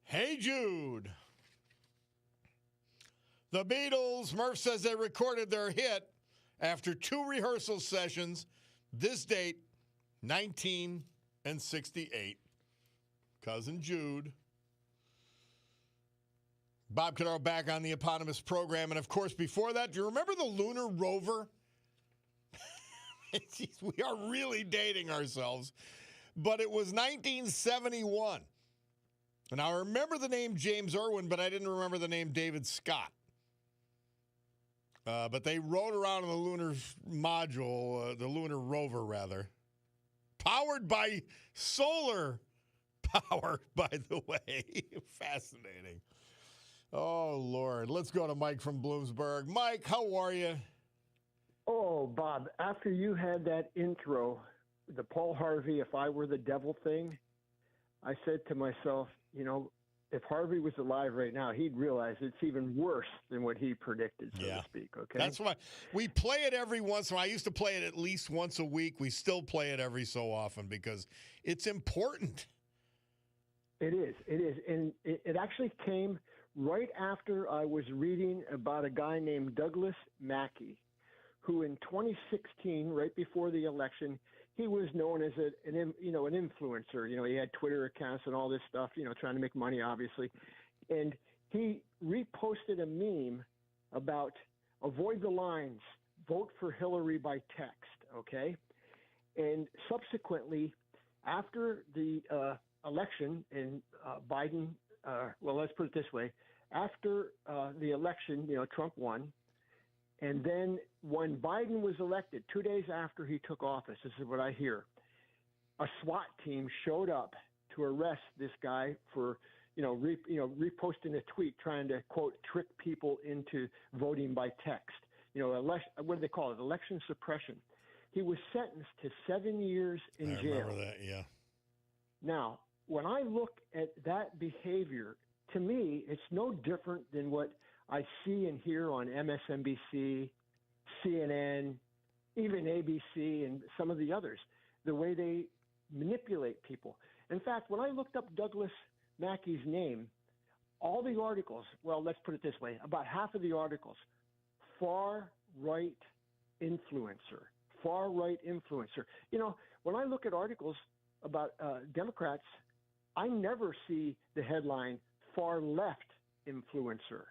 Hey Jude. The Beatles, Murph says they recorded their hit after 2 rehearsal sessions. This date, 1968. Cousin Jude. Bob Cordaro back on the eponymous program. And, of course, before that, do you remember the lunar rover? We are really dating ourselves. But it was 1971. And I remember the name James Irwin, but I didn't remember the name David Scott. But they rode around in the lunar module, the lunar rover, rather. Powered by solar power, by the way. Fascinating. Oh, Lord. Let's go to Mike from Bloomsburg. Mike, how are you? Oh, Bob, after you had that intro, the Paul Harvey, if I were the devil thing, I said to myself, if Harvey was alive right now, he'd realize it's even worse than what he predicted, so to speak. Okay, that's why we play it every once in a while. I used to play it at least once a week. We still play it every so often because it's important. It is, and it actually came right after I was reading about a guy named Douglas Mackey, who in 2016, right before the election, he was known as an influencer. He had Twitter accounts and all this stuff, trying to make money, obviously. And he reposted a meme about avoid the lines, vote for Hillary by text, okay? And subsequently, after the election and Biden, let's put it this way, after the election, Trump won. And then when Biden was elected, 2 days after he took office, this is what I hear, a SWAT team showed up to arrest this guy for, reposting a tweet trying to, quote, trick people into voting by text. What do they call it? Election suppression. He was sentenced to 7 years in jail. I remember that, yeah. Now, when I look at that behavior, to me, it's no different than what I see and hear on MSNBC, CNN, even ABC, and some of the others, the way they manipulate people. In fact, when I looked up Douglas Mackey's name, all the articles, well, let's put it this way, about half of the articles, far-right influencer. When I look at articles about Democrats, I never see the headline far-left influencer.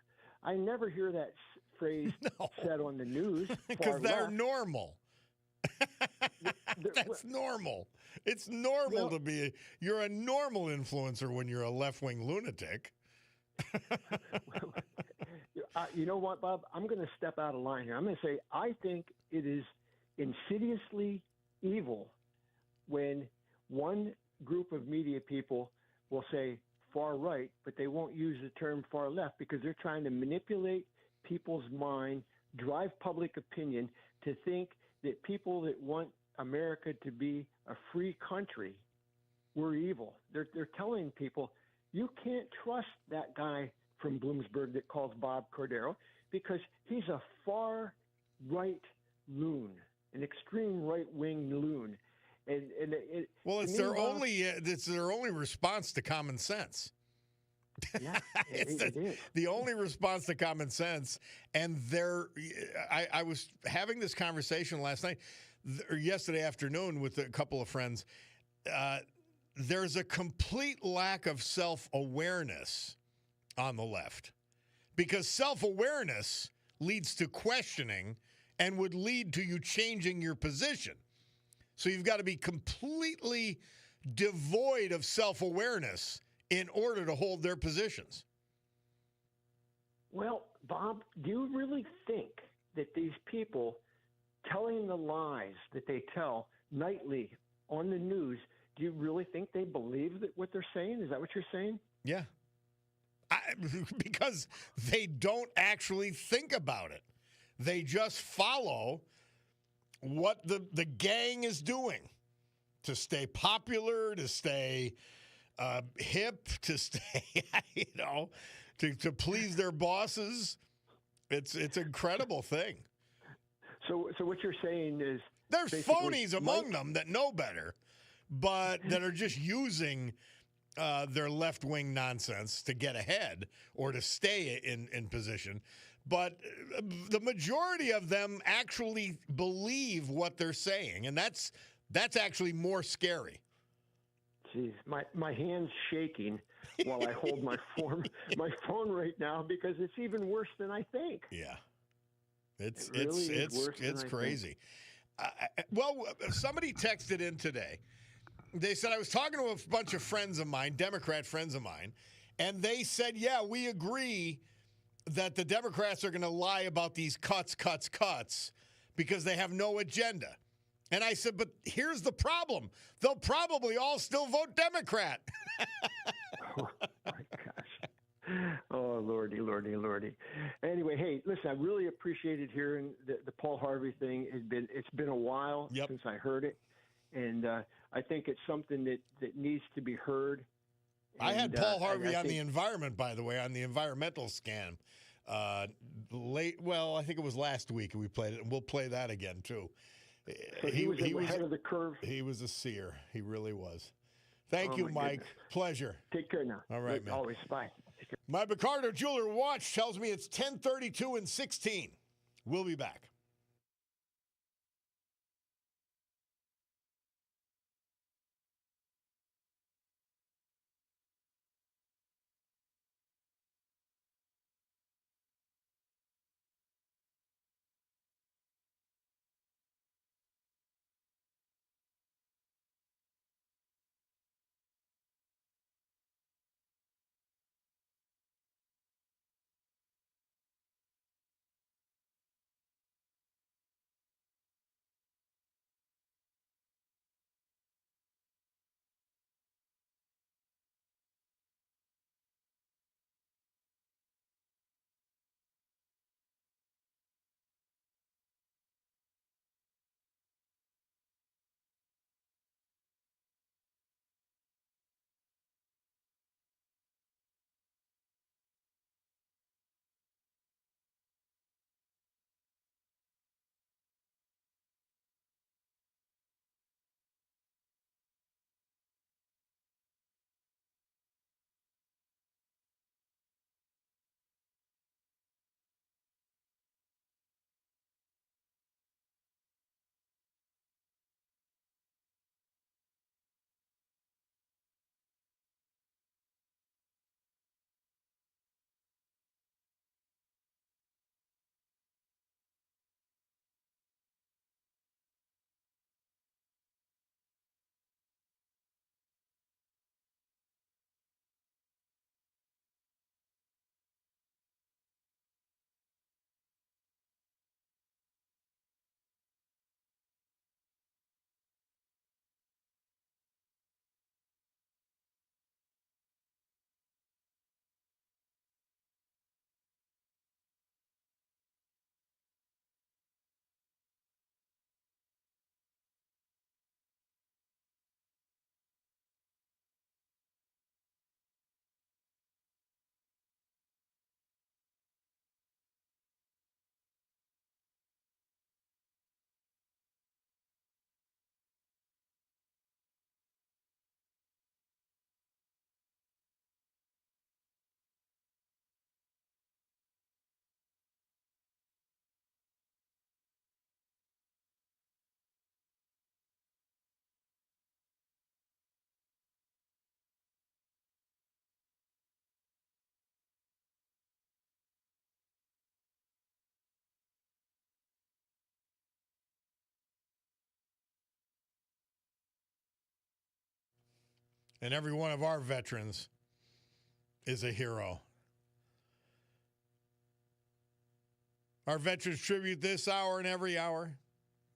I never hear that phrase said on the news. Because they're normal. That's normal. It's normal to be. You're a normal influencer when you're a left-wing lunatic. You know what, Bob? I'm going to step out of line here. I'm going to say I think it is insidiously evil when one group of media people will say far right, but they won't use the term far left because they're trying to manipulate people's mind, drive public opinion to think that people that want America to be a free country were evil. They're telling people you can't trust that guy from Bloomsburg that calls Bob Cordaro because he's a far right loon, an extreme right wing loon. It's their only response to common sense. Yeah, it is. The only response to common sense. And I was having this conversation last night or yesterday afternoon with a couple of friends. There's a complete lack of self-awareness on the left because self-awareness leads to questioning and would lead to you changing your position. So you've got to be completely devoid of self-awareness in order to hold their positions. Well, Bob, do you really think that these people telling the lies that they tell nightly on the news, do you really think they believe that what they're saying? Is that what you're saying? Yeah. Because they don't actually think about it. They just follow what the gang is doing to stay popular, to stay hip, to stay, to please their bosses. It's an incredible thing. So what you're saying is there's phonies among them that know better, but that are just using their left-wing nonsense to get ahead or to stay in position. But the majority of them actually believe what they're saying, and that's actually more scary. Jeez, my hand's shaking while I hold my phone right now because it's even worse than I think. Yeah, it's crazy. Well, somebody texted in today. They said, I was talking to a bunch of friends of mine, Democrat friends of mine, and they said, yeah, we agree that the Democrats are going to lie about these cuts because they have no agenda. And I said, but here's the problem. They'll probably all still vote Democrat. Oh, my gosh. Oh, Lordy, Lordy, Lordy. Anyway, hey, listen, I really appreciated hearing the Paul Harvey thing. It's been a while since I heard it. And I think it's something that needs to be heard. I had Paul Harvey on the environment, by the way, on the environmental scam. I think it was last week we played it, and we'll play that again, too. So he was ahead of the curve. He was a seer. He really was. Thank you, Mike. Goodness. Pleasure. Take care now. All right, man. Always. Bye. My Picardo Jeweler watch tells me it's 10:32 and 16. We'll be back. And every one of our veterans is a hero. Our Veterans Tribute this hour and every hour,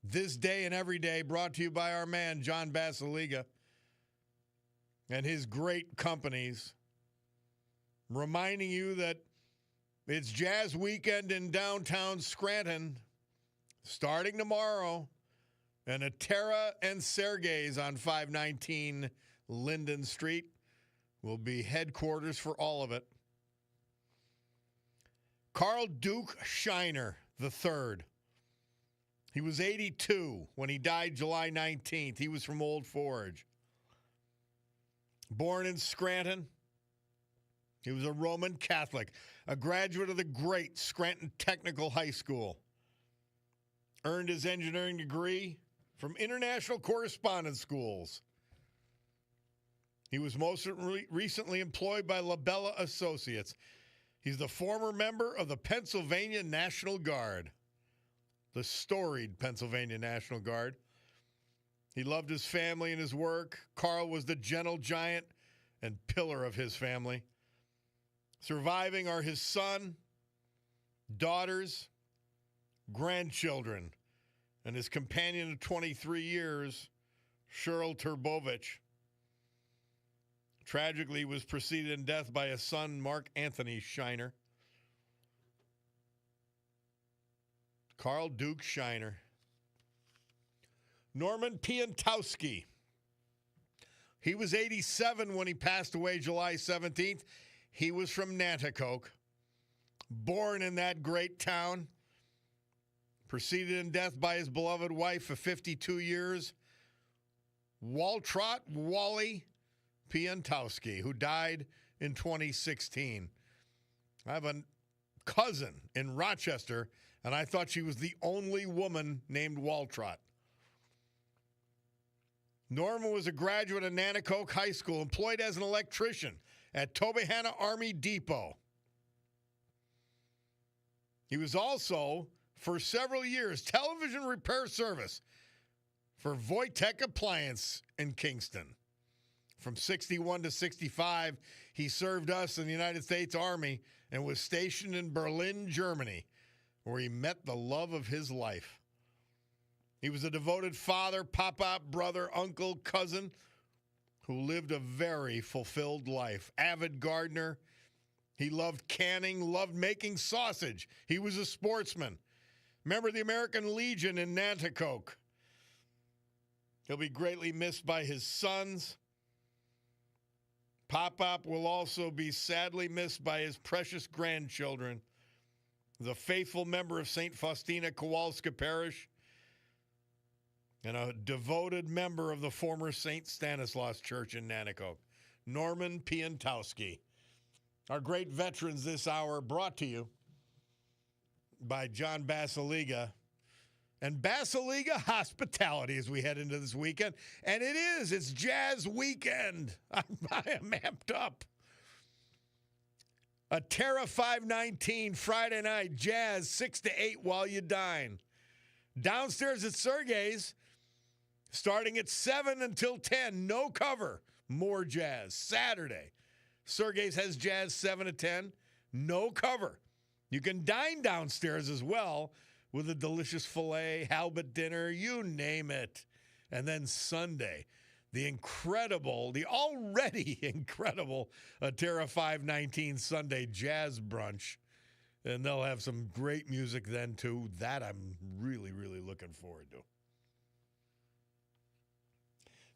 this day and every day, brought to you by our man, John Basiliga, and his great companies, reminding you that it's Jazz Weekend in downtown Scranton, starting tomorrow, and Atera and Sergey's on 519 Linden Street will be headquarters for all of it. Carl Duke Shiner III. He was 82 when he died July 19th. He was from Old Forge. Born in Scranton, he was a Roman Catholic, a graduate of the great Scranton Technical High School. Earned his engineering degree from international correspondence schools. He was most recently employed by Labella Associates. He's the former member of the Pennsylvania National Guard, the storied Pennsylvania National Guard. He loved his family and his work. Carl was the gentle giant and pillar of his family. Surviving are his son, daughters, grandchildren, and his companion of 23 years, Cheryl Turbovich. Tragically, he was preceded in death by his son, Mark Anthony Shiner. Carl Duke Shiner. Norman Piantowski. He was 87 when he passed away July 17th. He was from Nanticoke. Born in that great town. Preceded in death by his beloved wife of 52 years, Waltrot Wally Piantowski, who died in 2016. I have a cousin in Rochester, and I thought she was the only woman named Waltrot. Norman was a graduate of Nanticoke High School, employed as an electrician at Tobyhanna Army Depot. He was also, for several years, television repair service for Wojtek Appliance in Kingston. From 61 to 65, he served us in the United States Army and was stationed in Berlin, Germany, where he met the love of his life. He was a devoted father, papa, brother, uncle, cousin, who lived a very fulfilled life. Avid gardener. He loved canning, loved making sausage. He was a sportsman. Member of the American Legion in Nanticoke. He'll be greatly missed by his sons. Pop-Up will also be sadly missed by his precious grandchildren. The faithful member of St. Faustina Kowalska Parish and a devoted member of the former St. Stanislaus Church in Nanticoke, Norman Piantowski. Our great veterans this hour brought to you by John Basiliga and Basiliga Hospitality as we head into this weekend. And it's Jazz Weekend. I am amped up. A Terra 519 Friday night, jazz 6 to 8 while you dine. Downstairs at Sergei's, starting at 7 until 10, no cover, more jazz. Saturday, Sergei's has jazz 7 to 10, no cover. You can dine downstairs as well with a delicious filet, halibut dinner, you name it. And then Sunday, the already incredible Terra 519 Sunday Jazz Brunch. And they'll have some great music then, too. That I'm really, really looking forward to.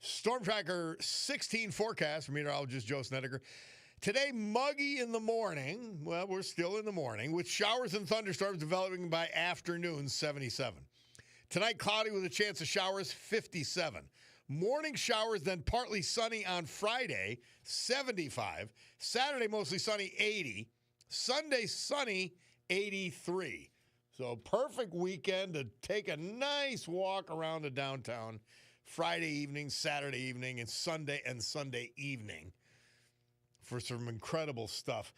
Storm Tracker 16 forecast from meteorologist Joe Snedeker. Today, muggy in the morning. Well, we're still in the morning, with showers and thunderstorms developing by afternoon, 77. Tonight, cloudy with a chance of showers, 57. Morning showers, then partly sunny on Friday, 75. Saturday, mostly sunny, 80. Sunday, sunny, 83. So perfect weekend to take a nice walk around the downtown Friday evening, Saturday evening, and Sunday evening for some incredible stuff.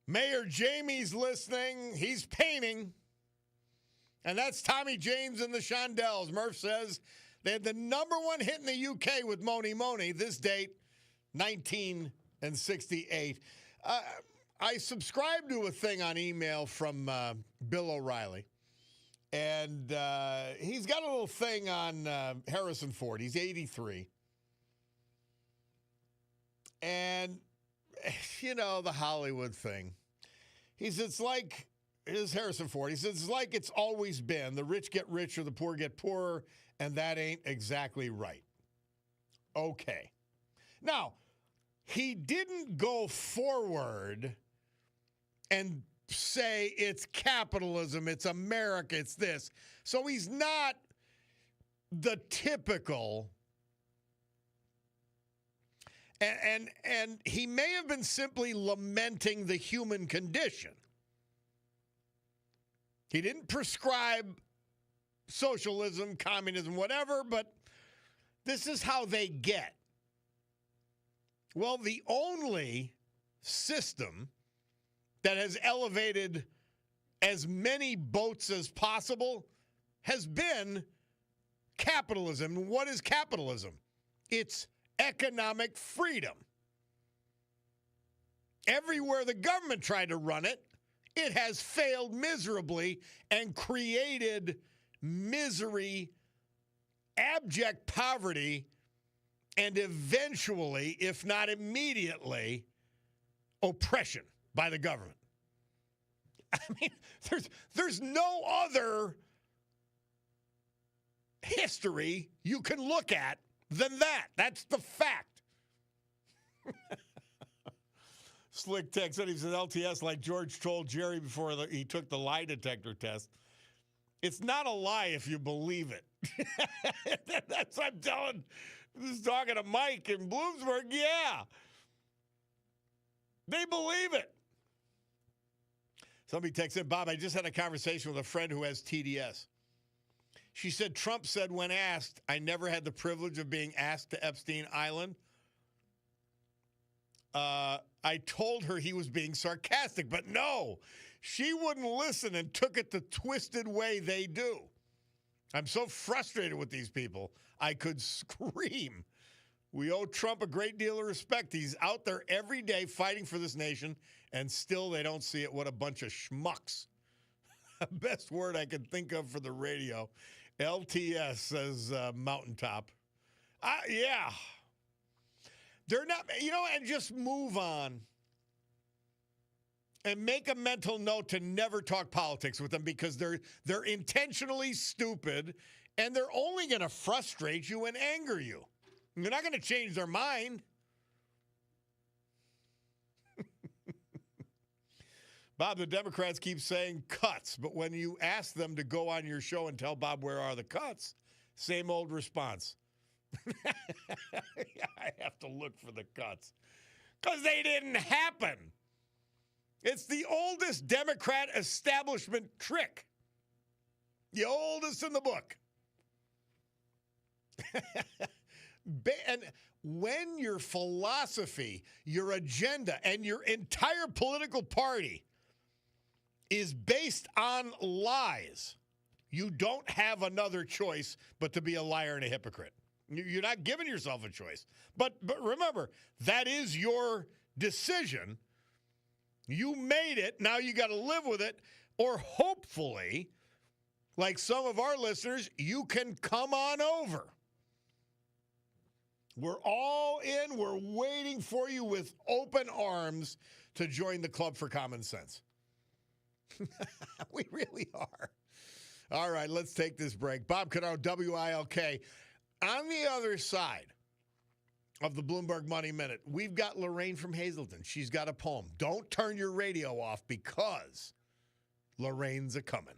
Mayor Jamie's listening. He's painting. And that's Tommy James and the Shondells. Murph says they had the number one hit in the UK with Moni Moni. This date, 1968. I subscribed to a thing on email from Bill O'Reilly. And he's got a little thing on Harrison Ford. He's 83. And, you know, the Hollywood thing. He says, it's like, here's Harrison Ford. He says, it's like it's always been. The rich get richer, the poor get poorer, and that ain't exactly right. Okay. Now, he didn't go forward and say it's capitalism, it's America, it's this. So he's not the typical. And he may have been simply lamenting the human condition. He didn't prescribe socialism, communism, whatever, but this is how they get. Well, the only system that has elevated as many boats as possible has been capitalism. What is capitalism? It's economic freedom. Everywhere the government tried to run it, it has failed miserably and created misery, abject poverty, and eventually, if not immediately, oppression by the government. I mean, there's no other history you can look at than that. That's the fact. Slick Tech said he said LTS like George told Jerry before he took the lie detector test. It's not a lie if you believe it. That's what I'm telling. This is talking to Mike in Bloomsburg. Yeah. They believe it. Somebody texted, Bob, I just had a conversation with a friend who has TDS. She said, Trump said when asked, I never had the privilege of being asked to Epstein Island. I told her he was being sarcastic, but no, she wouldn't listen and took it the twisted way they do. I'm so frustrated with these people, I could scream. We owe Trump a great deal of respect. He's out there every day fighting for this nation, and still they don't see it. What a bunch of schmucks. Best word I could think of for the radio. LTS says mountaintop. Yeah. They're not, and just move on. And make a mental note to never talk politics with them because they're intentionally stupid and they're only going to frustrate you and anger you. You're not going to change their mind. Bob, the Democrats keep saying cuts, but when you ask them to go on your show and tell Bob where are the cuts, same old response. I have to look for the cuts because they didn't happen. It's the oldest Democrat establishment trick. The oldest in the book. And when your philosophy, your agenda, and your entire political party is based on lies, you don't have another choice but to be a liar and a hypocrite. You're not giving yourself a choice. But remember, that is your decision. You made it. Now you got to live with it. Or hopefully, like some of our listeners, you can come on over. We're all in. We're waiting for you with open arms to join the Club for Common Sense. We really are. All right, let's take this break. Bob Cordaro, WILK. On the other side of the Bloomberg Money Minute, we've got Lorraine from Hazleton. She's got a poem. Don't turn your radio off because Lorraine's a-coming.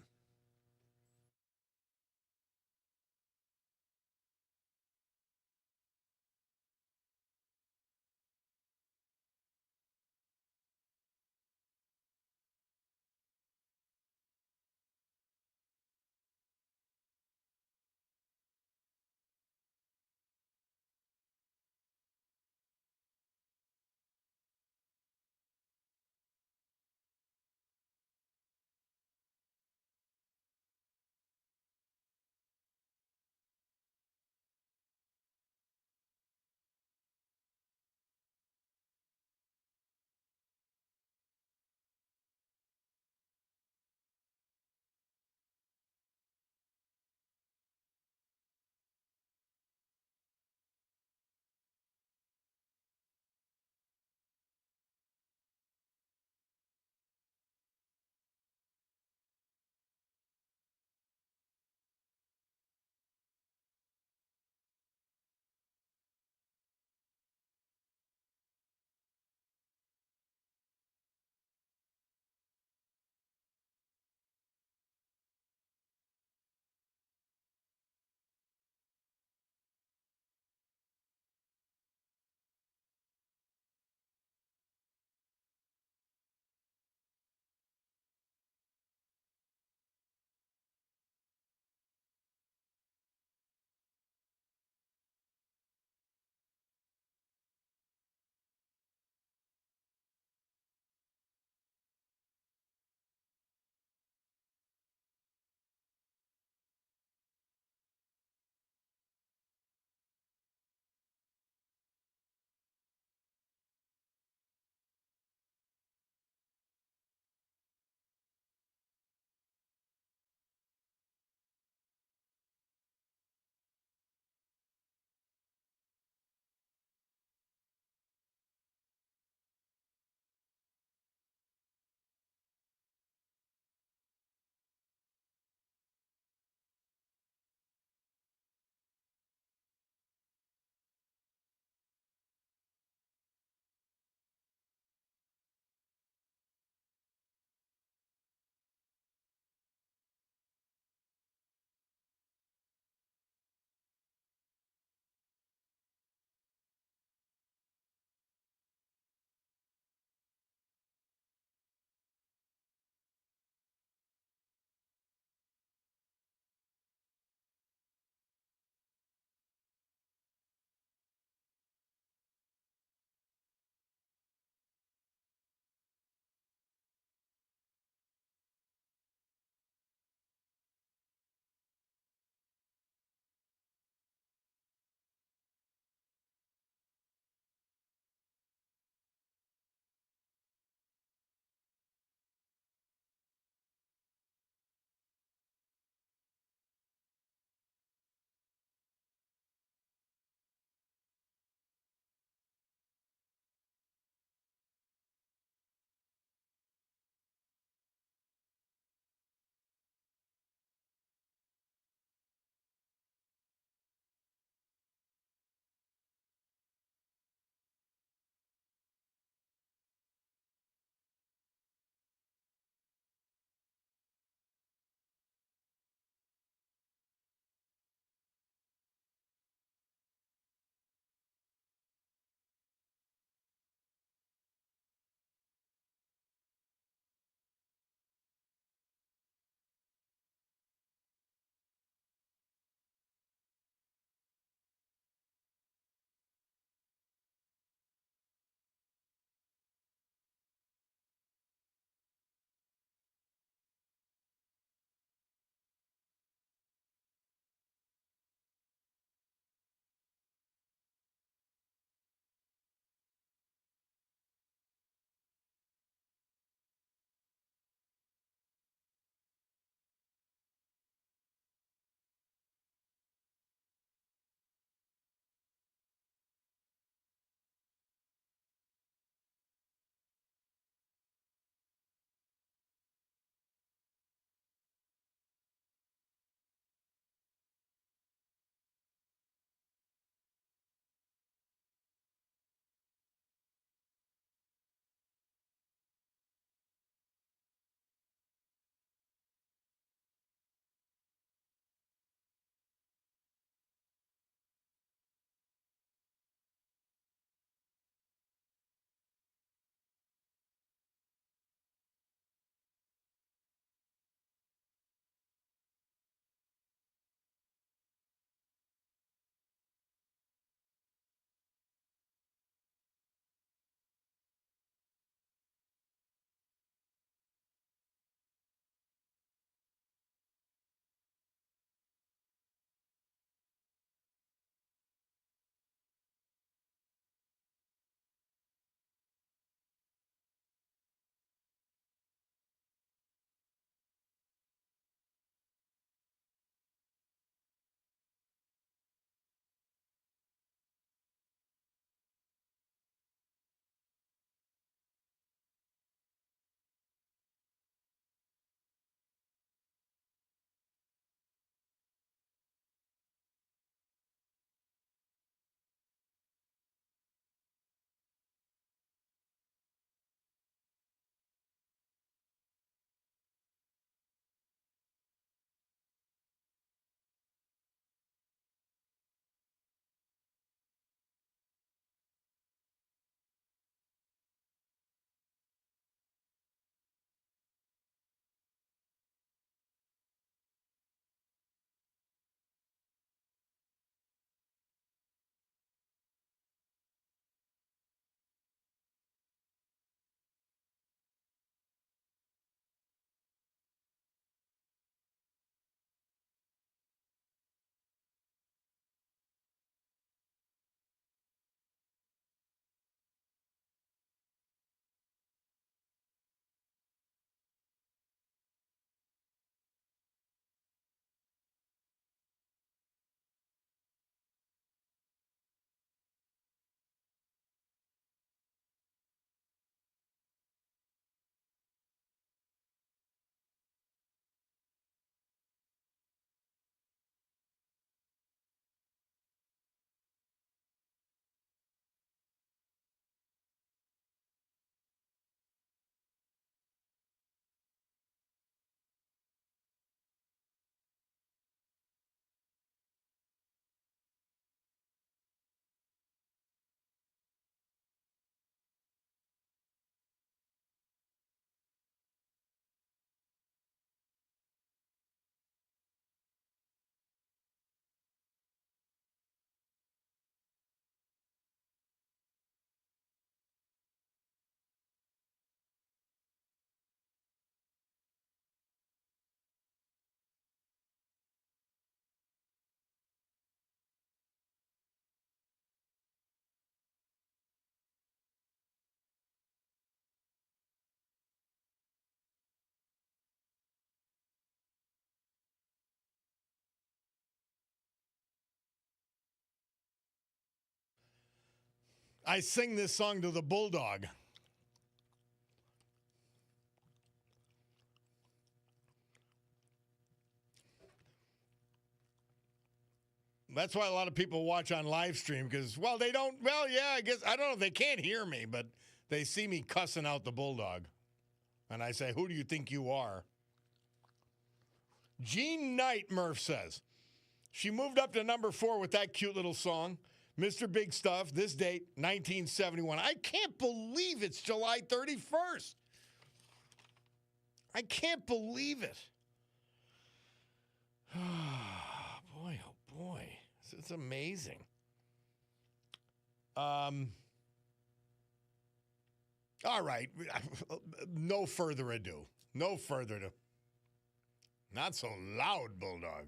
I sing this song to the bulldog. That's why a lot of people watch on live stream because, they don't, I guess, I don't know, they can't hear me, but they see me cussing out the bulldog. And I say, who do you think you are? Jean Knight, Murph says. She moved up to number 4 with that cute little song. Mr. Big Stuff, this date, 1971. I can't believe it's July 31st. I can't believe it. Boy, oh boy. It's amazing. All right. No further ado. Not so loud, Bulldog.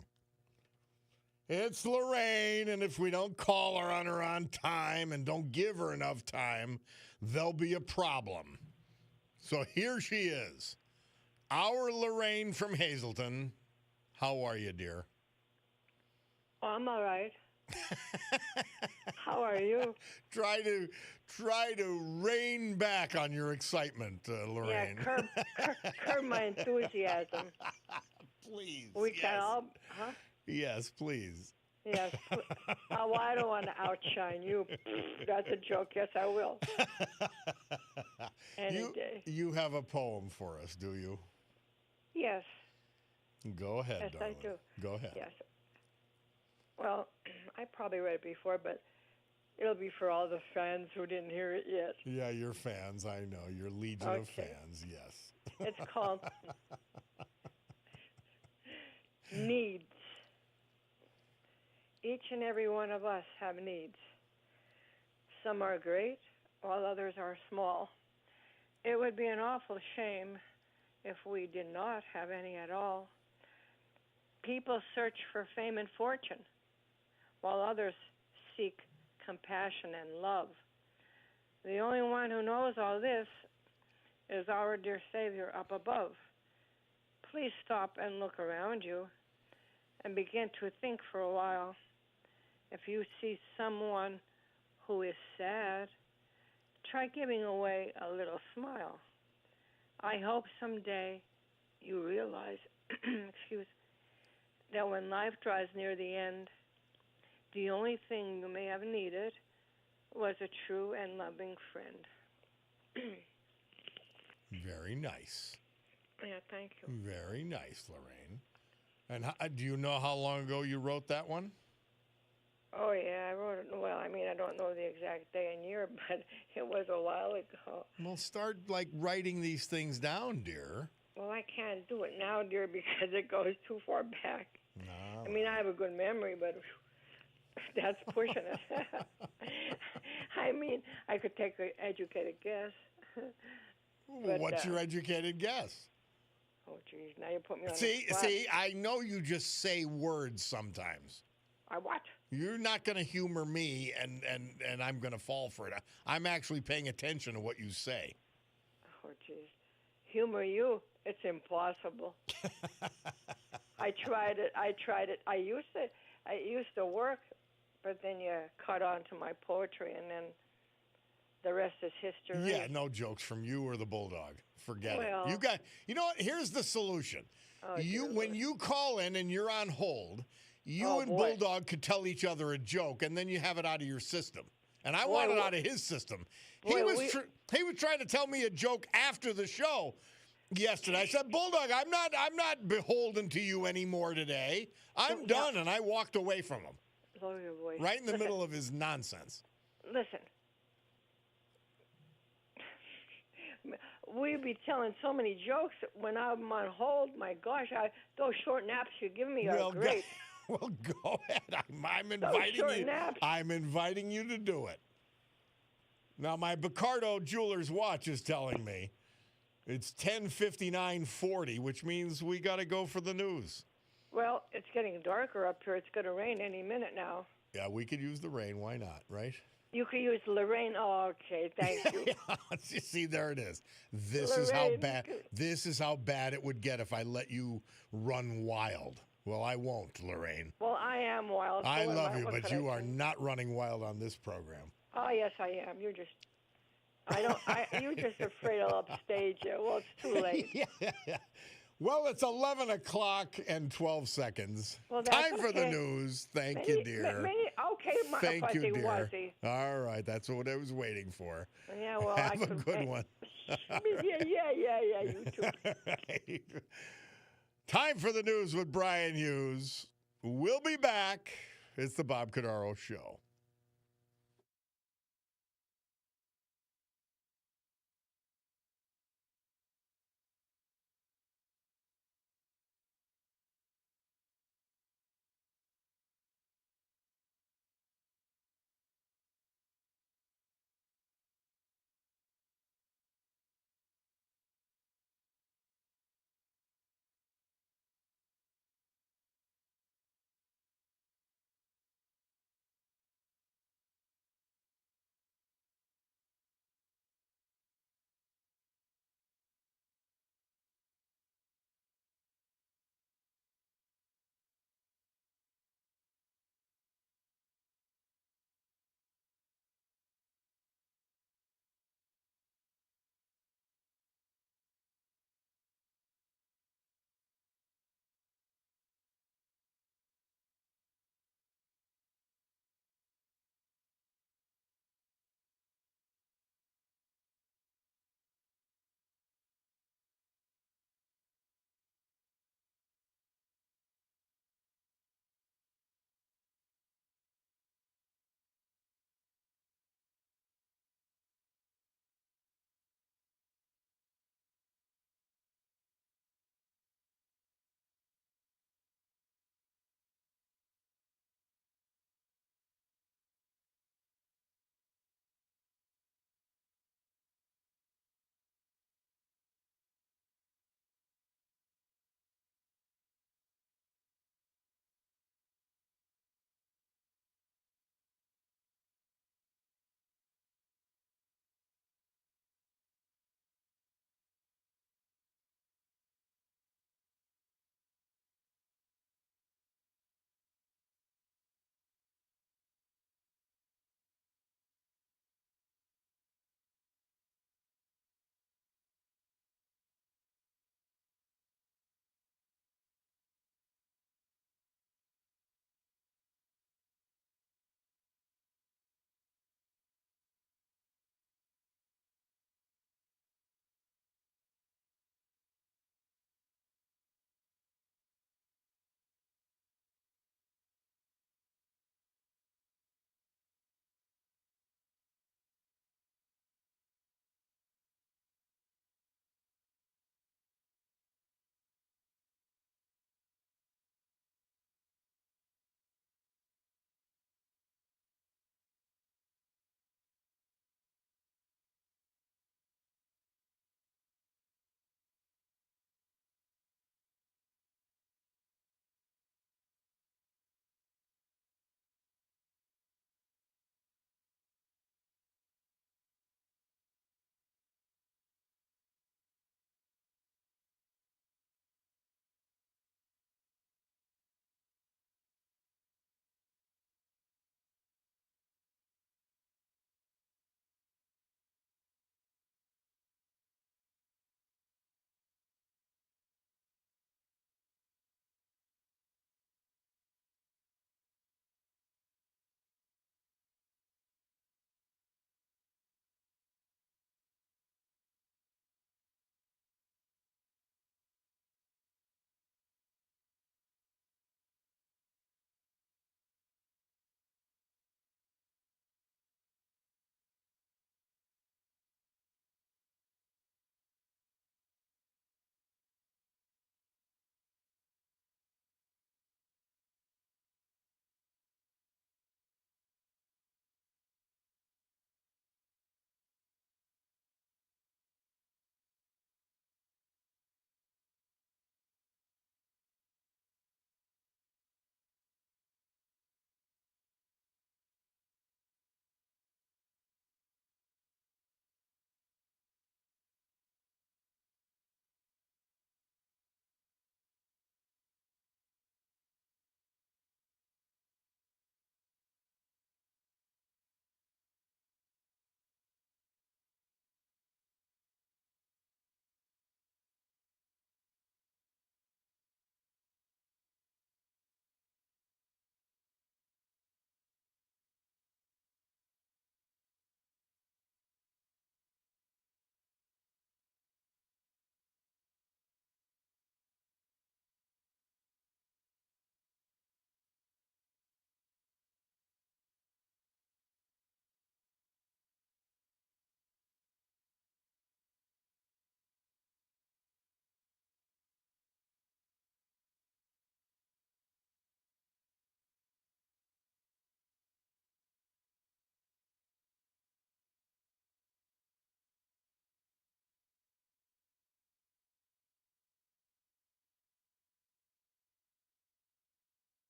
It's Lorraine, and if we don't call her on time and don't give her enough time, there'll be a problem. So here she is. Our Lorraine from Hazleton. How are you, dear? I'm all right. How are you? Try to rein back on your excitement, Lorraine. Yeah, curb my enthusiasm. Please. We can all, huh? Yes, please. Yes. Oh, I don't want to outshine you. That's a joke. Yes, I will. Any day. You have a poem for us, do you? Yes. Go ahead, yes, darling. I do. Go ahead. Yes. Well, I probably read it before, but it'll be for all the fans who didn't hear it yet. Yeah, your fans, I know. Your legion of fans, yes. It's called Needs. Each and every one of us have needs. Some are great, while others are small. It would be an awful shame if we did not have any at all. People search for fame and fortune, while others seek compassion and love. The only one who knows all this is our dear Savior up above. Please stop and look around you and begin to think for a while. If you see someone who is sad, try giving away a little smile. I hope someday you realize, that when life draws near the end, the only thing you may have needed was a true and loving friend. Very nice. Yeah, thank you. Very nice, Lorraine. And do you know how long ago you wrote that one? Oh, yeah, I wrote it. Well, I mean, I don't know the exact day and year, but it was a while ago. Well, start, writing these things down, dear. Well, I can't do it now, dear, because it goes too far back. No. I mean, I have a good memory, but that's pushing it. I mean, I could take an educated guess. But, what's your educated guess? Oh, geez, now you put me on the spot. See, I know you just say words sometimes. I what? You're not going to humor me, and I'm going to fall for it. I'm actually paying attention to what you say. Oh, geez. Humor you? It's impossible. I tried it. I used to work, but then you caught on to my poetry, and then the rest is history. Yeah, no jokes from you or the Bulldog. Forget well, it. You know what? Here's the solution. Oh, when you call in and you're on hold, you and boy. Bulldog could tell each other a joke, and then you have it out of your system. And I want it out of his system. He was trying to tell me a joke after the show yesterday. I said, Bulldog, I'm not beholden to you anymore today. I'm done, and I walked away from him. Lower your voice. Right in the middle of his nonsense. Listen. We'd be telling so many jokes when I'm on hold. My gosh, those short naps you give me are great. Well, go ahead. I'm inviting you. Naps. I'm inviting you to do it. Now, my Picardo Jewelers watch is telling me it's 10:59:40, which means we got to go for the news. Well, it's getting darker up here. It's going to rain any minute now. Yeah, we could use the rain. Why not, right? You could use Lorraine. Oh, okay, thank you. See, there it is. This is how bad it would get if I let you run wild. Well, I won't, Lorraine. Well, I am wild. I love you, but you are not running wild on this program. Oh yes, I am. You're just. I don't. You're just afraid I'll upstage you. Well, it's too late. Yeah. Well, it's 11 o'clock and 12 seconds. Well, that's Time for the okay. news. Thank you, dear. Okay, Thank you, fuzzy dear. wuzzy. All right, that's what I was waiting for. Yeah, well, Have a good one. Yeah, you too. All right. Time for the news with Brian Hughes. We'll be back. It's the Bob Cordaro Show.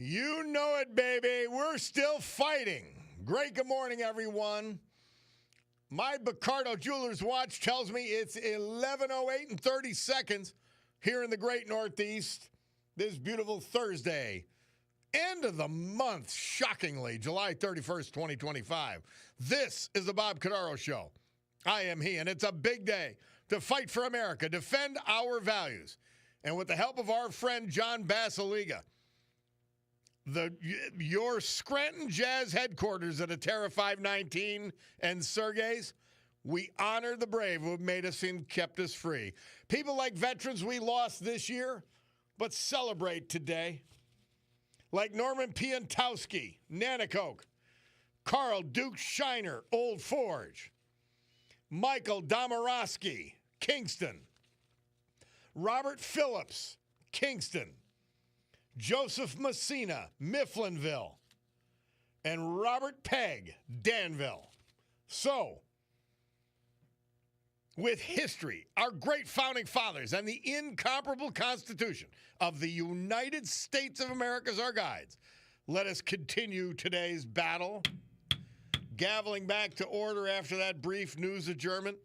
You know it, baby. We're still fighting. Great good morning, everyone. My Cordaro Jewelers watch tells me it's 11:08 and 30 seconds here in the great Northeast this beautiful Thursday. End of the month, shockingly, July 31st, 2025. This is the Bob Cordaro Show. I am he, and it's a big day to fight for America, defend our values. And with the help of our friend John Basiliga, your Scranton Jazz headquarters at Atera 519 and Sergey's, we honor the brave who have made us and kept us free. People like veterans we lost this year, but celebrate today. Like Norman Piantowski, Nanacoke, Carl Duke Shiner, Old Forge, Michael Domorowski, Kingston, Robert Phillips, Kingston, Joseph Messina, Mifflinville, and Robert Pegg, Danville. So, with history, our great founding fathers, and the incomparable Constitution of the United States of America as our guides, let us continue today's battle. Gaveling back to order after that brief news adjournment.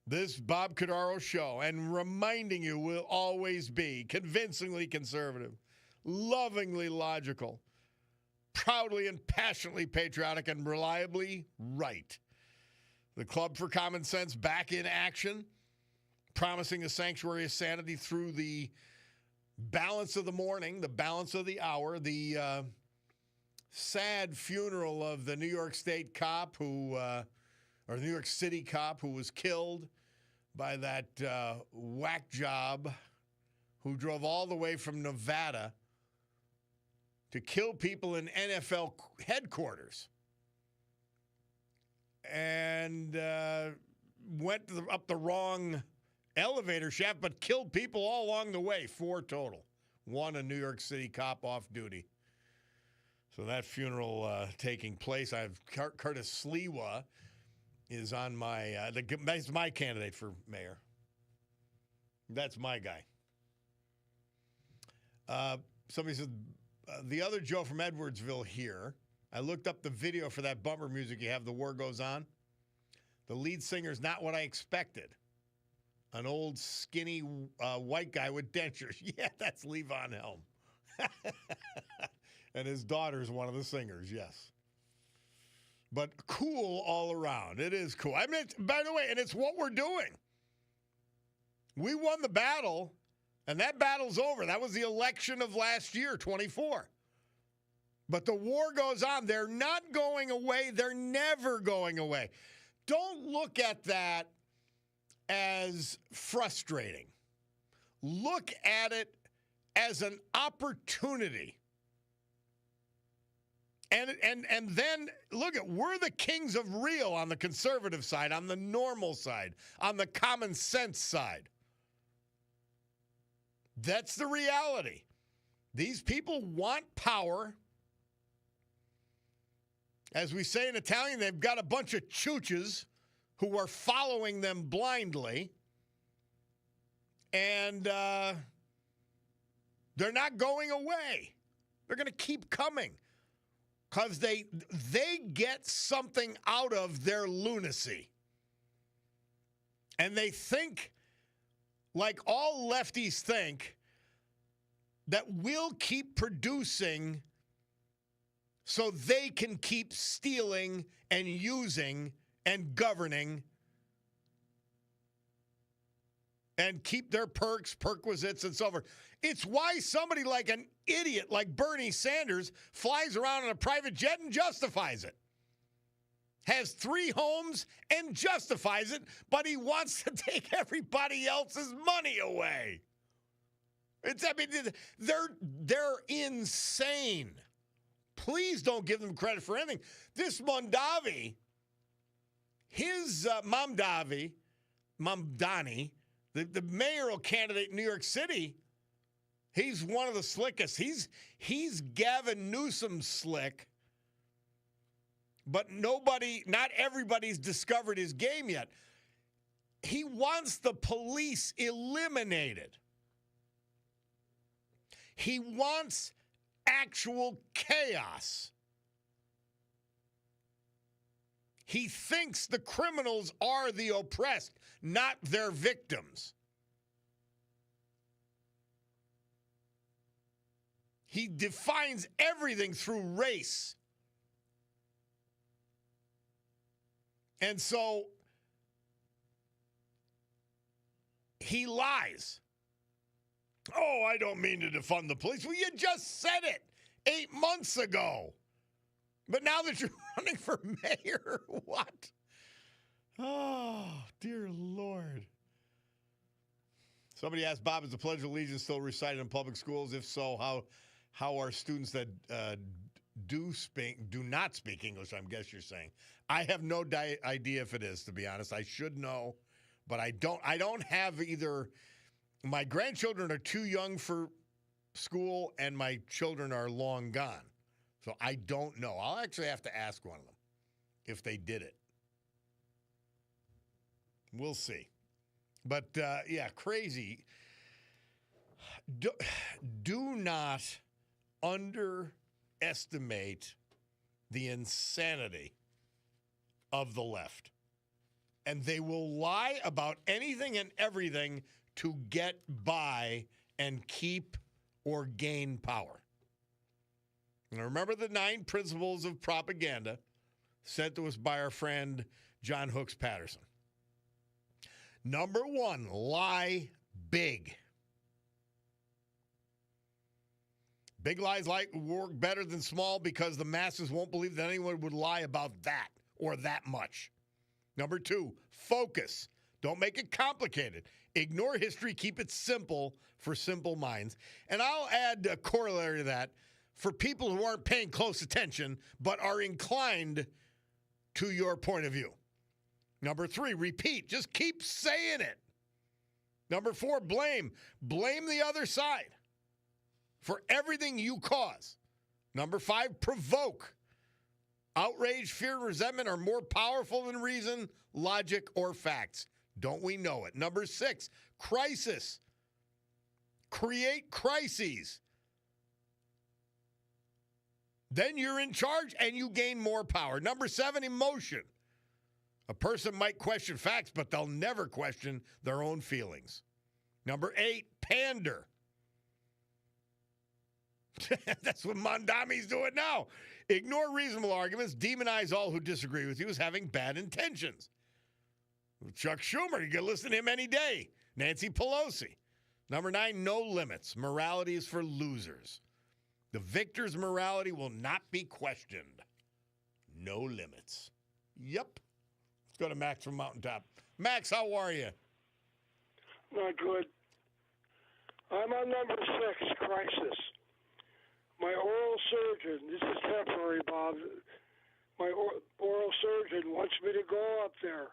This Bob Cordaro Show, and reminding you, will always be convincingly conservative, lovingly logical, proudly and passionately patriotic, and reliably right. The Club for Common Sense back in action, promising a sanctuary of sanity through the balance of the morning, the balance of the hour, the sad funeral of the New York State cop who, or New York City cop who was killed by that whack job who drove all the way from Nevada to kill people in NFL headquarters and went up the wrong elevator shaft, but killed people all along the way, 4 total. 1 a New York City cop off duty. So that funeral taking place. I have Curtis Sliwa is on my that's my candidate for mayor. That's my guy. Somebody said the other Joe from Edwardsville here. I looked up the video for that bumper music you have. The War Goes On. The lead singer is not what I expected. An old skinny white guy with dentures. Yeah, that's Levon Helm. And his daughter's one of the singers, yes. But cool all around. It is cool. I mean, by the way, and it's what we're doing. We won the battle, and that battle's over. That was the election of last year, 24. But the war goes on. They're not going away. They're never going away. Don't look at that as frustrating. Look at it as an opportunity. And then look at, we're the kings of real on the conservative side, on the normal side, on the common sense side. That's the reality. These people want power. As we say in Italian, they've got a bunch of chooches who are following them blindly. And they're not going away. They're going to keep coming. Because they get something out of their lunacy. And they think, like all lefties think, that we'll keep producing so they can keep stealing and using and governing and keep their perquisites, and so forth. It's why somebody like an idiot like Bernie Sanders flies around in a private jet and justifies it. Has 3 homes and justifies it, but he wants to take everybody else's money away. They're insane. Please don't give them credit for anything. This Mondavi, his Mamdani, the mayoral candidate in New York City, he's one of the slickest. He's Gavin Newsom slick, but not everybody's discovered his game yet. He wants the police eliminated. He wants actual chaos. He thinks the criminals are the oppressed, not their victims. He defines everything through race. And so he lies. Oh, I don't mean to defund the police. Well, you just said it 8 months ago. But now that you're running for mayor, what? Oh, dear Lord. Somebody asked Bob, is the Pledge of Allegiance still recited in public schools? If so, how are students that do not speak English, I guess you're saying? I have no idea if it is, to be honest. I should know, but I don't have either. My grandchildren are too young for school, and my children are long gone. So I don't know. I'll actually have to ask one of them if they did it. We'll see. But, yeah, crazy. Do not underestimate the insanity of the left. And they will lie about anything and everything to get by and keep or gain power. And remember the 9 principles of propaganda sent to us by our friend John Hooks Patterson. Number 1, lie big. Big lies work better than small because the masses won't believe that anyone would lie about that or that much. Number 2, focus. Don't make it complicated. Ignore history. Keep it simple for simple minds. And I'll add a corollary to that. For people who aren't paying close attention but are inclined to your point of view. Number 3, repeat. Just keep saying it. Number 4, blame. Blame the other side for everything you cause. Number 5, provoke. Outrage, fear, and resentment are more powerful than reason, logic, or facts. Don't we know it? Number 6, crisis. Create crises. Then you're in charge and you gain more power. Number 7, emotion. A person might question facts, but they'll never question their own feelings. Number 8, pander. That's what Mondami's doing now. Ignore reasonable arguments. Demonize all who disagree with you as having bad intentions. Chuck Schumer, you can listen to him any day. Nancy Pelosi. Number 9, no limits. Morality is for losers. The victor's morality will not be questioned. No limits. Yep. Let's go to Max from Mountaintop. Max, how are you? Not good. I'm on number 6, crisis. My oral surgeon, this is temporary, Bob. My oral surgeon wants me to go up there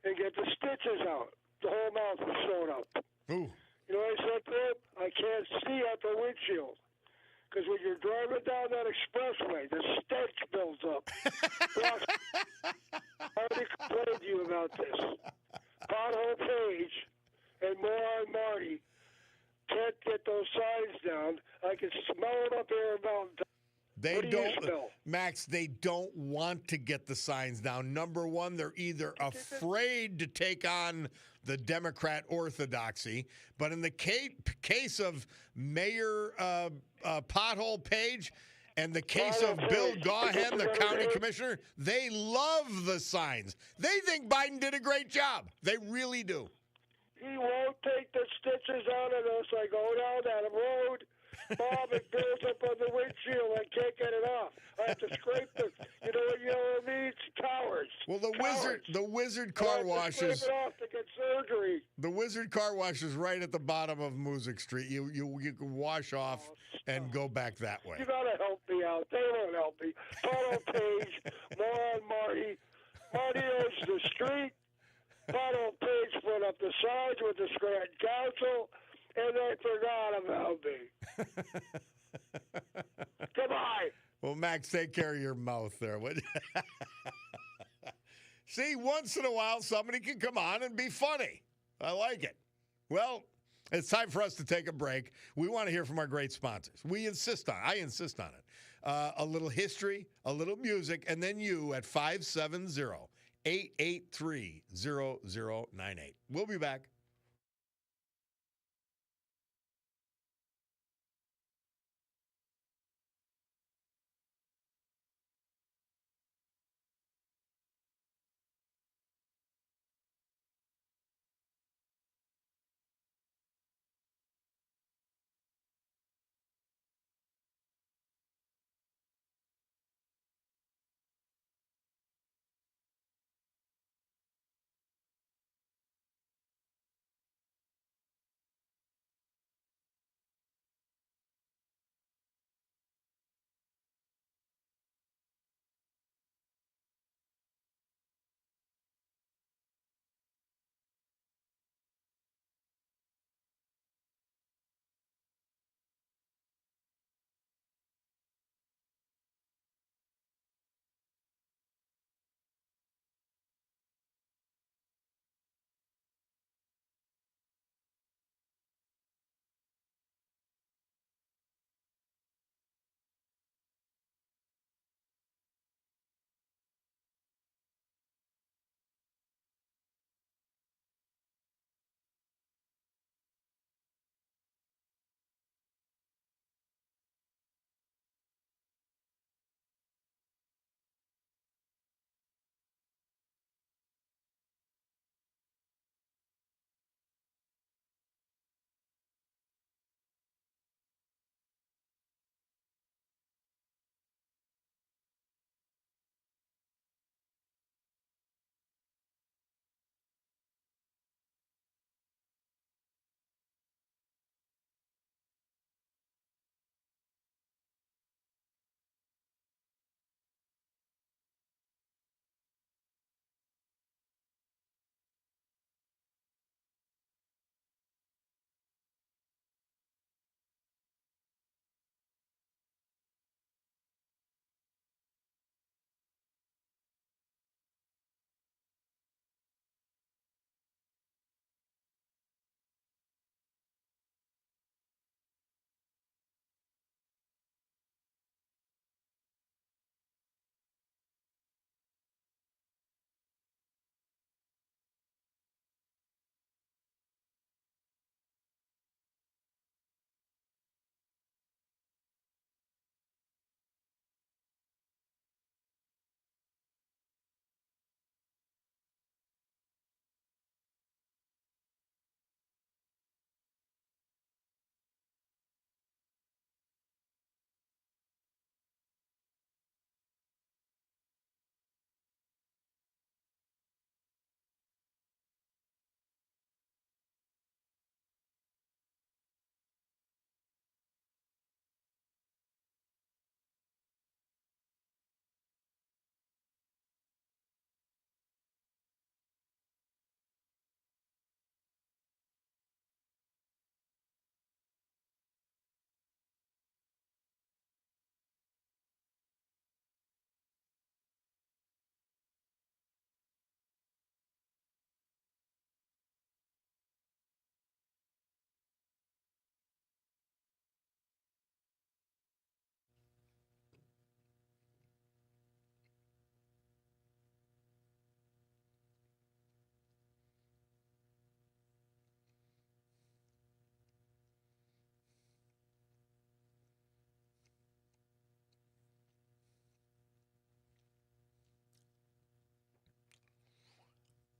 and get the stitches out. The whole mouth is sewn up. Ooh. You know what I said to him? I can't see out the windshield. Because when you're driving down that expressway, the stench builds up. I already complained to you about this. Pothole Page and Moron Marty can't get those signs down. I can smell them up there about. They what do don't, you smell? Max, they don't want to get the signs down. Number 1, they're either afraid to take on the Democrat orthodoxy. But in the case of Mayor Pothole Page and the case of Bill Gaughan, the county commissioner, they love the signs. They think Biden did a great job. They really do. He won't take the stitches out of this. I go down that road. Bob, it builds up on the windshield. I can't get it off. I have to scrape the, you know what it means? Cowards. Well, the wizard I car have to wash scrape is it off to get surgery. the wizard car wash is right at the bottom of Music Street. You can wash off and go back that way. You gotta help me out. They won't help me. Follow Page, Moron Marty. Marty owns the street. Follow Page put up the signs with the Scranton Council. And they forgot about me. Goodbye. Well, Max, take care of your mouth there. See, once in a while, somebody can come on and be funny. I like it. Well, It's time for us to take a break. We want to hear from our great sponsors. I insist on it. A little history, a little music, and then you at 570-883-0098. We'll be back.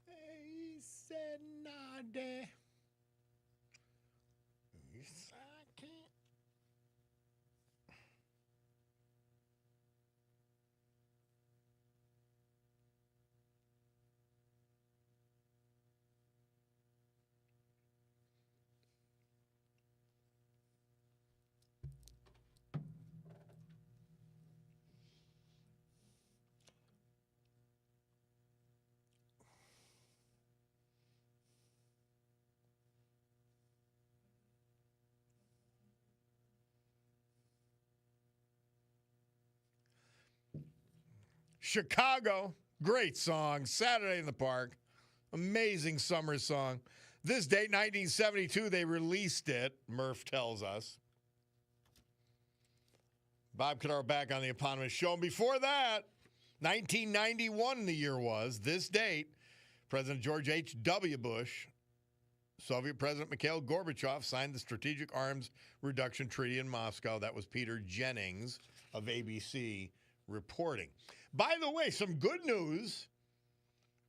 He said, nah, Dad. He said, I can't. Chicago, great song. Saturday in the Park, amazing summer song. This date, 1972, they released it, Murph tells us. Bob Cordaro back on the eponymous show. And before that, 1991 the year was, this date, President George H.W. Bush, Soviet President Mikhail Gorbachev signed the Strategic Arms Reduction Treaty in Moscow. That was Peter Jennings of ABC reporting. By the way, some good news.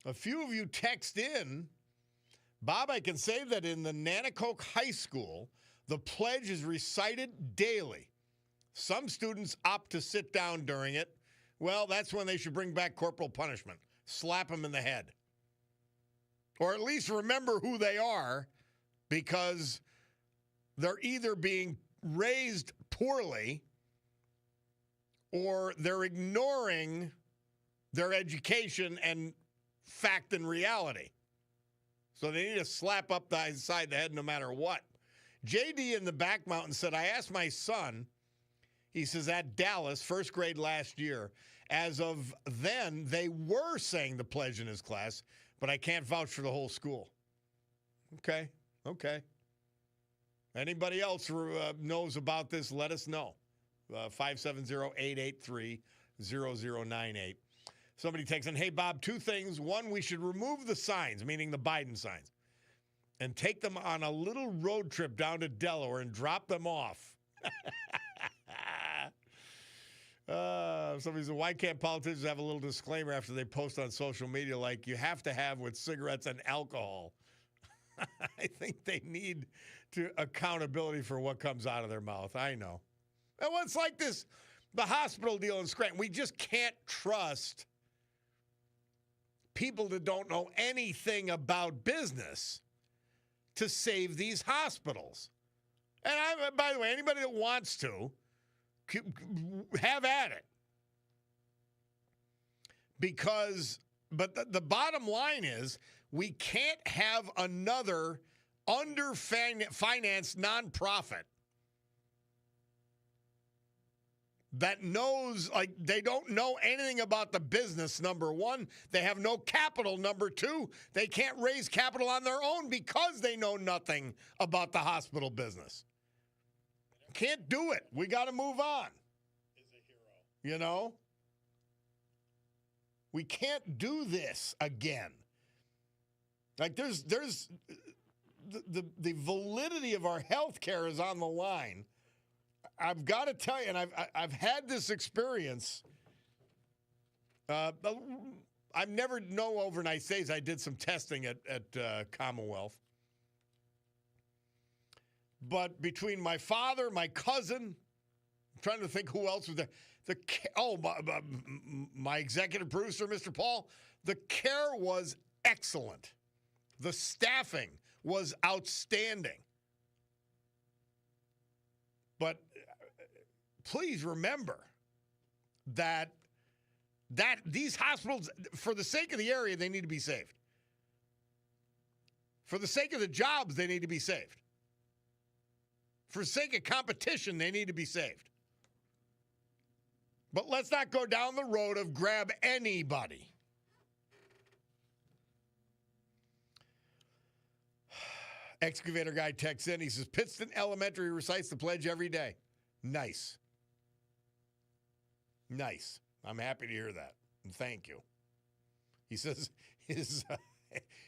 A few of you text in, Bob, I can say that in the Nanticoke High School, the pledge is recited daily. Some students opt to sit down during it. Well, that's when they should bring back corporal punishment. Slap them in the head. Or at least remember who they are, because they're either being raised poorly or they're ignoring their education and fact and reality. So they need to slap up the side of the head no matter what. JD in the back mountain said, I asked my son, he says, at Dallas, first grade last year, as of then, they were saying the pledge in his class, but I can't vouch for the whole school. Okay. Anybody else knows about this, let us know. 570-883-0098. Somebody texts in, hey, Bob, two things. One, we should remove the signs, meaning the Biden signs, and take them on a little road trip down to Delaware and drop them off. Somebody said, why can't politicians have a little disclaimer after they post on social media like you have to have with cigarettes and alcohol? I think they need accountability for what comes out of their mouth. I know. And what's like this, the hospital deal in Scranton, we just can't trust people that don't know anything about business to save these hospitals. And by the way, anybody that wants to, have at it. But the bottom line is, we can't have another underfinanced nonprofit that knows, like, they don't know anything about the business, number one. They have no capital, number two. They can't raise capital on their own because they know nothing about the hospital business. Can't do it. We got to move on. Is a hero. You know? We can't do this again. Like, there's the validity of our health care is on the line. I've got to tell you, and I've had this experience. I've never no overnight stays. I did some testing at Commonwealth. But between my father, my cousin, I'm trying to think who else was there. My executive producer, Mr. Paul, the care was excellent. The staffing was outstanding. But please remember that these hospitals, for the sake of the area, they need to be saved. For the sake of the jobs, they need to be saved. For the sake of competition, they need to be saved. But let's not go down the road of grab anybody. Excavator guy texts in. He says, Pittston Elementary recites the pledge every day. Nice. Nice. I'm happy to hear that. And thank you. He says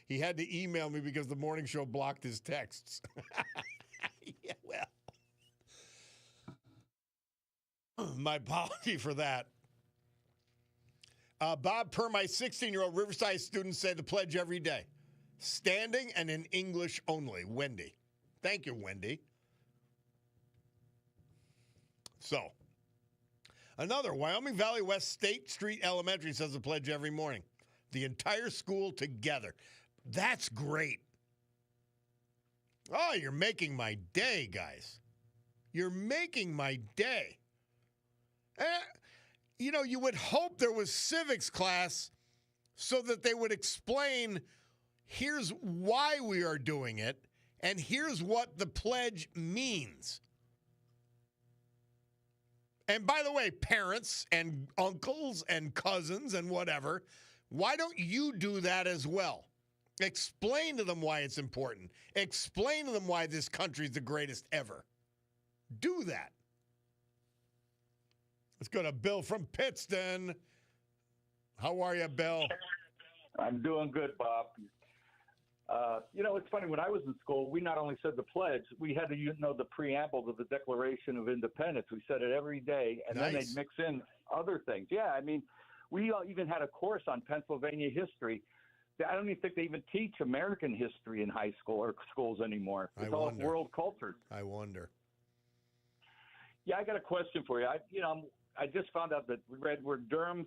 he had to email me because the morning show blocked his texts. Yeah, well. My apology for that. Bob, per my 16-year-old Riverside students say the pledge every day. Standing and in English only. Wendy. Thank you, Wendy. So, another, Wyoming Valley West State Street Elementary says the pledge every morning. The entire school together. That's great. Oh, you're making my day, guys. You're making my day. You know, you would hope there was civics class so that they would explain, here's why we are doing it, and here's what the pledge means. And by the way, parents and uncles and cousins and whatever, why don't you do that as well? Explain to them why it's important. Explain to them why this country's the greatest ever. Do that. Let's go to Bill from Pittston. How are you, Bill? I'm doing good, Bob. It's funny. When I was in school, we not only said the pledge, we had to know the preamble to the Declaration of Independence. We said it every day, and then they'd mix in other things. Yeah, I mean, we even had a course on Pennsylvania history. I don't even think they even teach American history in high school or schools anymore. It's all world culture. I wonder. Yeah, I got a question for you. I just found out that we read where Durham's,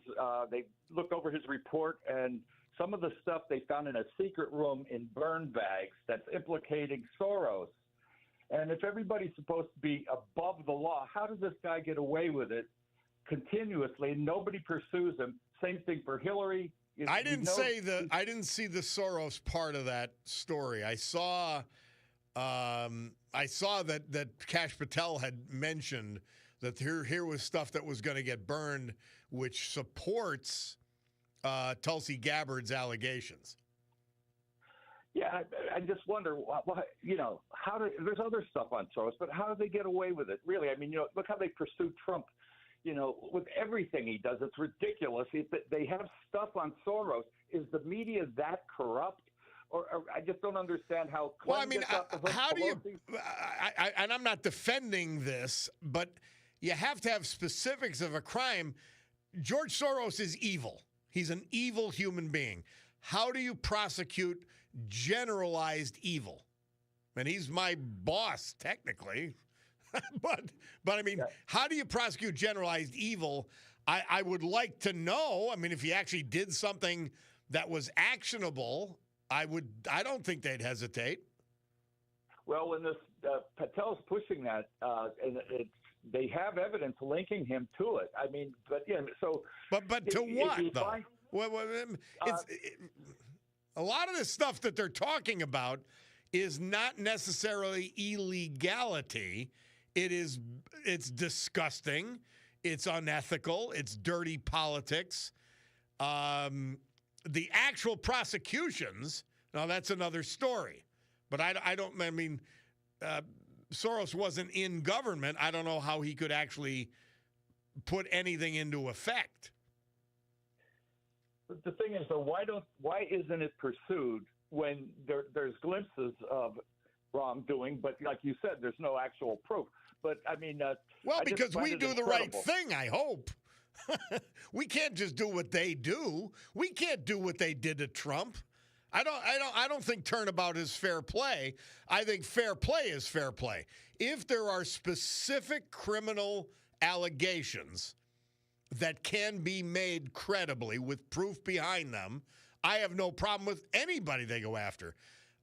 they looked over his report, and some of the stuff they found in a secret room in burn bags that's implicating Soros. And if everybody's supposed to be above the law, how does this guy get away with it continuously? Nobody pursues him. Same thing for Hillary. I didn't see the Soros part of that story. I saw that Kash Patel had mentioned that here was stuff that was going to get burned, which supports Tulsi Gabbard's allegations. Yeah, I just wonder, there's other stuff on Soros, but how do they get away with it? Really, I mean, look how they pursue Trump. With everything he does, it's ridiculous. They have stuff on Soros. Is the media that corrupt? Or I just don't understand how. Well, I mean, how do you? And I'm not defending this, but you have to have specifics of a crime. George Soros is evil. He's an evil human being. How do you prosecute generalized evil? And he's my boss, technically. but I mean, how do you prosecute generalized evil? I would like to know. I mean, if he actually did something that was actionable, I don't think they'd hesitate. Well, when this Patel's pushing that, they have evidence linking him to it. I mean, but yeah, so. But to what though? A lot of this stuff that they're talking about is not necessarily illegality. It's disgusting. It's unethical. It's dirty politics. The actual prosecutions, now that's another story. But Soros wasn't in government. I don't know how he could actually put anything into effect. But the thing is, though, why isn't it pursued when there's glimpses of wrongdoing? But like you said, there's no actual proof. But I mean, because we do the right thing, I hope. We can't just do what they do. We can't do what they did to Trump. I don't think turnabout is fair play. I think fair play is fair play. If there are specific criminal allegations that can be made credibly with proof behind them, I have no problem with anybody they go after.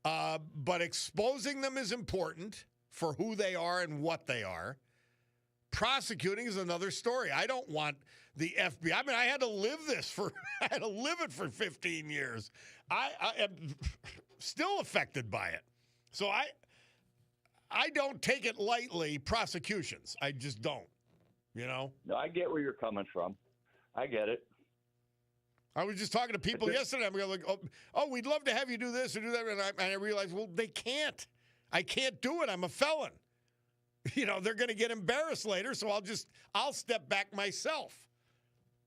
But exposing them is important for who they are and what they are. Prosecuting is another story. I don't want the FBI. I mean, I had to live it for 15 years. I am still affected by it. So I don't take it lightly, prosecutions. I just don't, No, I get where you're coming from. I get it. I was just talking to people yesterday. I'm going like, oh, we'd love to have you do this or do that. And I realized, well, they can't. I can't do it. I'm a felon. They're going to get embarrassed later, so I'll step back myself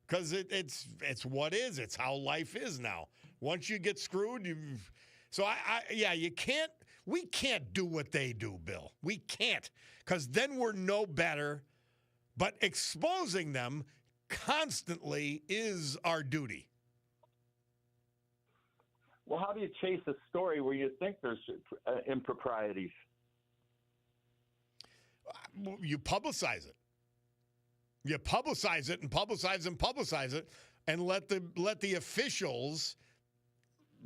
because it's what is. It's how life is now. Once you get screwed, you can't. We can't do what they do, Bill. We can't because then we're no better. But exposing them constantly is our duty. Well, how do you chase a story where you think there's improprieties? You publicize it. You publicize it and publicize and publicize it, and let the officials,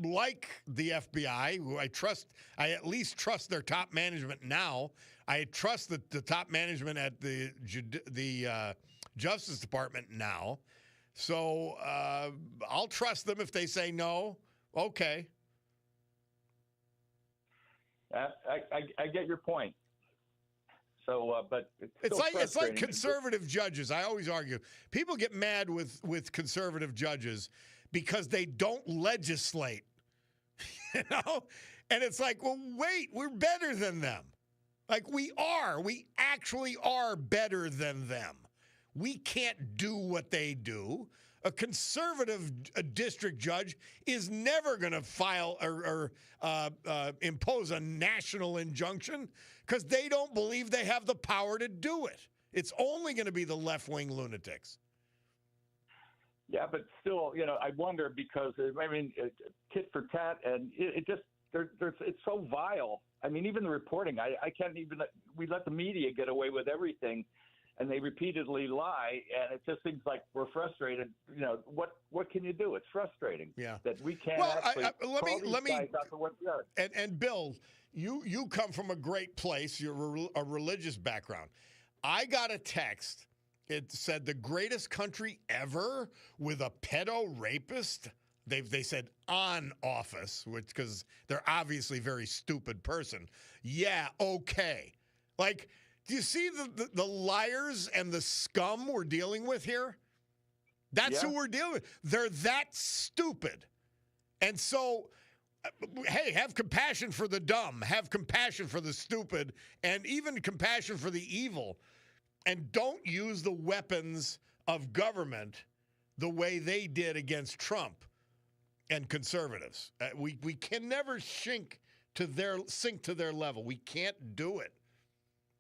like the FBI, who I at least trust their top management now. I trust the top management at the Justice Department now. So I'll trust them if they say no. Okay. I get your point. So, but it's like conservative judges. I always argue people get mad with conservative judges because they don't legislate. You know? And it's like, well, wait, we're better than them. Like we are. We actually are better than them. We can't do what they do. A conservative district judge is never going to file or impose a national injunction because they don't believe they have the power to do it. It's only going to be the left-wing lunatics. Yeah, but still, I wonder because tit for tat, and it just it's so vile. I mean, even the reporting, I can't even. We let the media get away with everything, and they repeatedly lie, and it just seems like we're frustrated. What can you do? It's frustrating. Yeah. That we can't Well, actually let me guys out for what they are. And Bill, you come from a great place. You're a religious background. I got a text. It said the greatest country ever with a pedo rapist. They said on office, which because they're obviously a very stupid person. Yeah, okay. Like, do you see the liars and the scum we're dealing with here? That's who we're dealing with. They're that stupid. And so, hey, have compassion for the dumb, have compassion for the stupid, and even compassion for the evil. And don't use the weapons of government the way they did against Trump and conservatives. We can never sink to their level. We can't do it.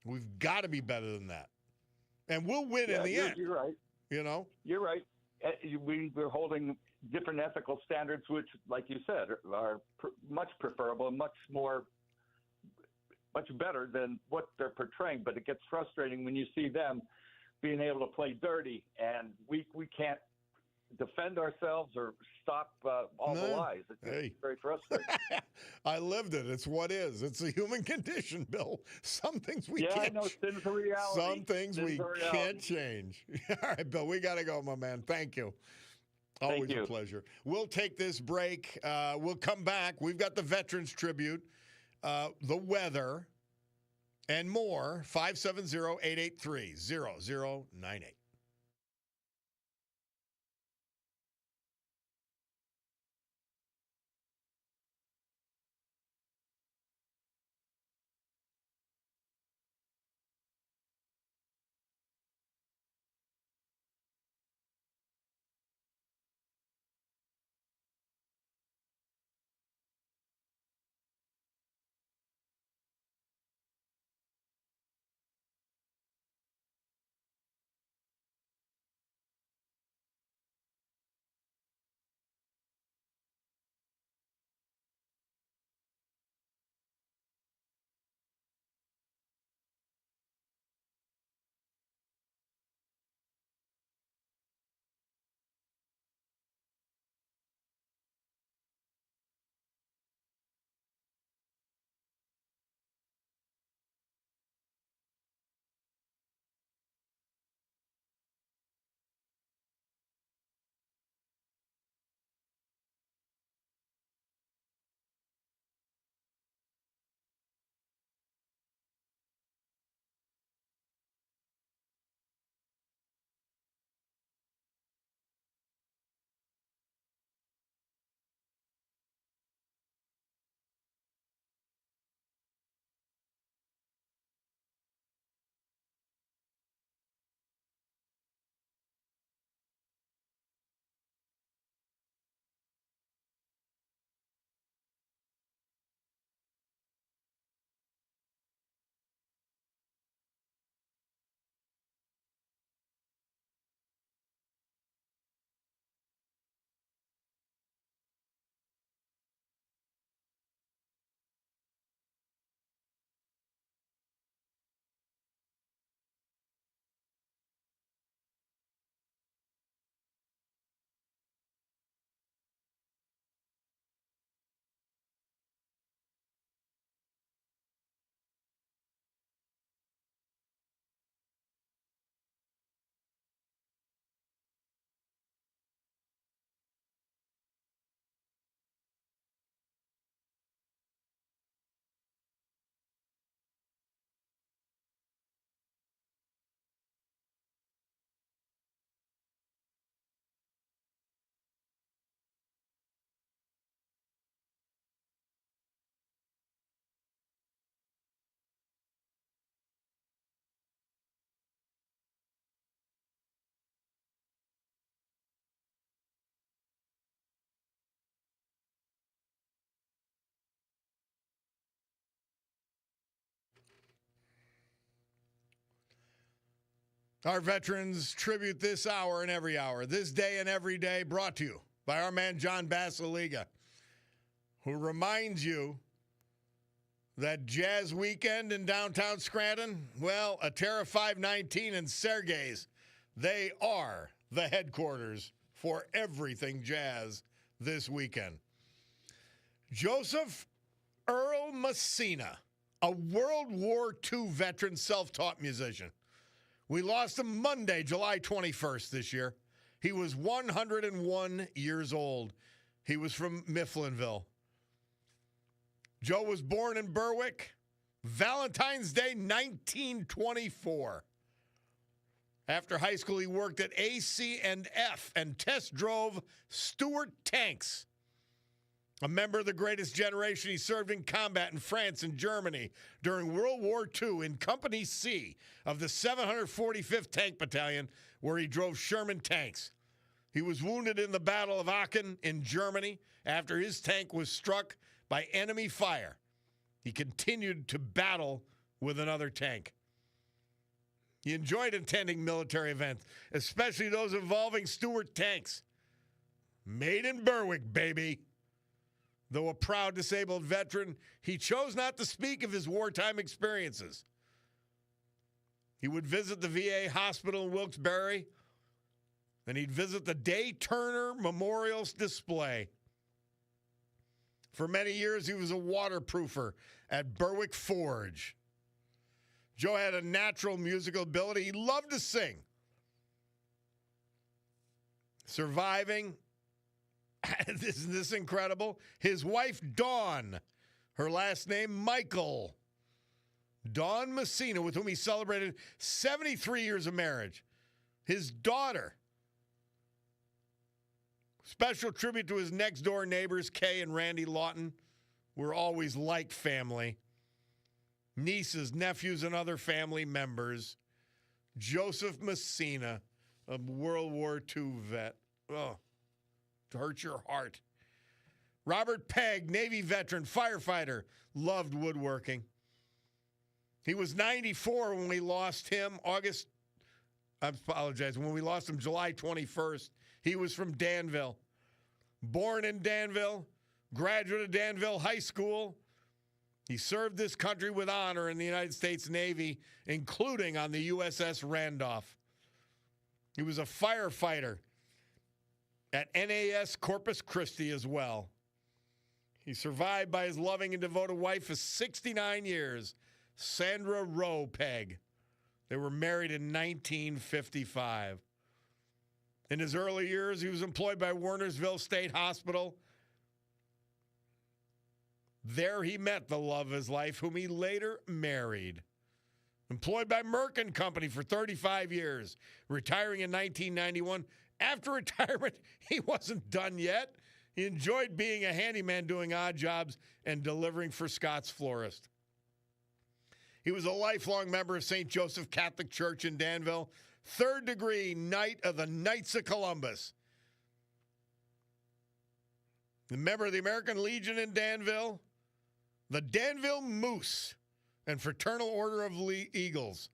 We've got to be better than that. And we'll win in the end. You're right. You're right. We're holding different ethical standards, which, like you said, are much preferable and much better than what they're portraying. But it gets frustrating when you see them being able to play dirty, and we can't defend ourselves or stop all the lies. It's very frustrating. I lived it. It's what is. It's a human condition, Bill. Some things we can't. Yeah, I know. Sin's a reality. Some things we can't change. All right, Bill, we got to go, my man. Thank you. Always a pleasure. We'll take this break. We'll come back. We've got the Veterans Tribute, the weather, and more. 570-883-0098. Our Veterans Tribute this hour and every hour, this day and every day, brought to you by our man John Basiliga, who reminds you that Jazz Weekend in downtown Scranton, well, Atera 519 and Sergey's, they are the headquarters for everything jazz this weekend. Joseph Earl Messina, a World War II veteran self-taught musician. We lost him Monday, July 21st this year. He was 101 years old. He was from Mifflinville. Joe was born in Berwick, Valentine's Day, 1924. After high school, he worked at AC&F and test drove Stuart tanks. A member of the greatest generation, he served in combat in France and Germany during World War II in Company C of the 745th Tank Battalion, where he drove Sherman tanks. He was wounded in the Battle of Aachen in Germany after his tank was struck by enemy fire. He continued to battle with another tank. He enjoyed attending military events, especially those involving Stuart tanks. Made in Berwick, baby. Though a proud disabled veteran, he chose not to speak of his wartime experiences. He would visit the VA hospital in Wilkes-Barre, and he'd visit the Day Turner Memorial Display. For many years, he was a waterproofer at Berwick Forge. Joe had a natural musical ability. He loved to sing. Surviving, isn't this incredible? His wife, Dawn, her last name, Michael. Dawn Messina, with whom he celebrated 73 years of marriage. His daughter. Special tribute to his next-door neighbors, Kay and Randy Lawton. We're always like family. Nieces, nephews, and other family members. Joseph Messina, a World War II vet. Oh, to hurt your heart. Robert Pegg, Navy veteran, firefighter, loved woodworking. He was 94 when we lost him. When we lost him July 21st. He was from Danville. Born in Danville, graduate of Danville High School. He served this country with honor in the United States Navy, including on the USS Randolph. He was a firefighter at NAS Corpus Christi as well. He survived by his loving and devoted wife for 69 years, Sandra Rowe Pegg. They were married in 1955. In his early years, he was employed by Wernersville State Hospital. There he met the love of his life, whom he later married. Employed by Merck & Company for 35 years, retiring in 1991. After retirement, he wasn't done yet. He enjoyed being a handyman doing odd jobs and delivering for Scott's Florist. He was a lifelong member of St. Joseph Catholic Church in Danville, third-degree Knight of the Knights of Columbus. A member of the American Legion in Danville, the Danville Moose, and Fraternal Order of Eagles.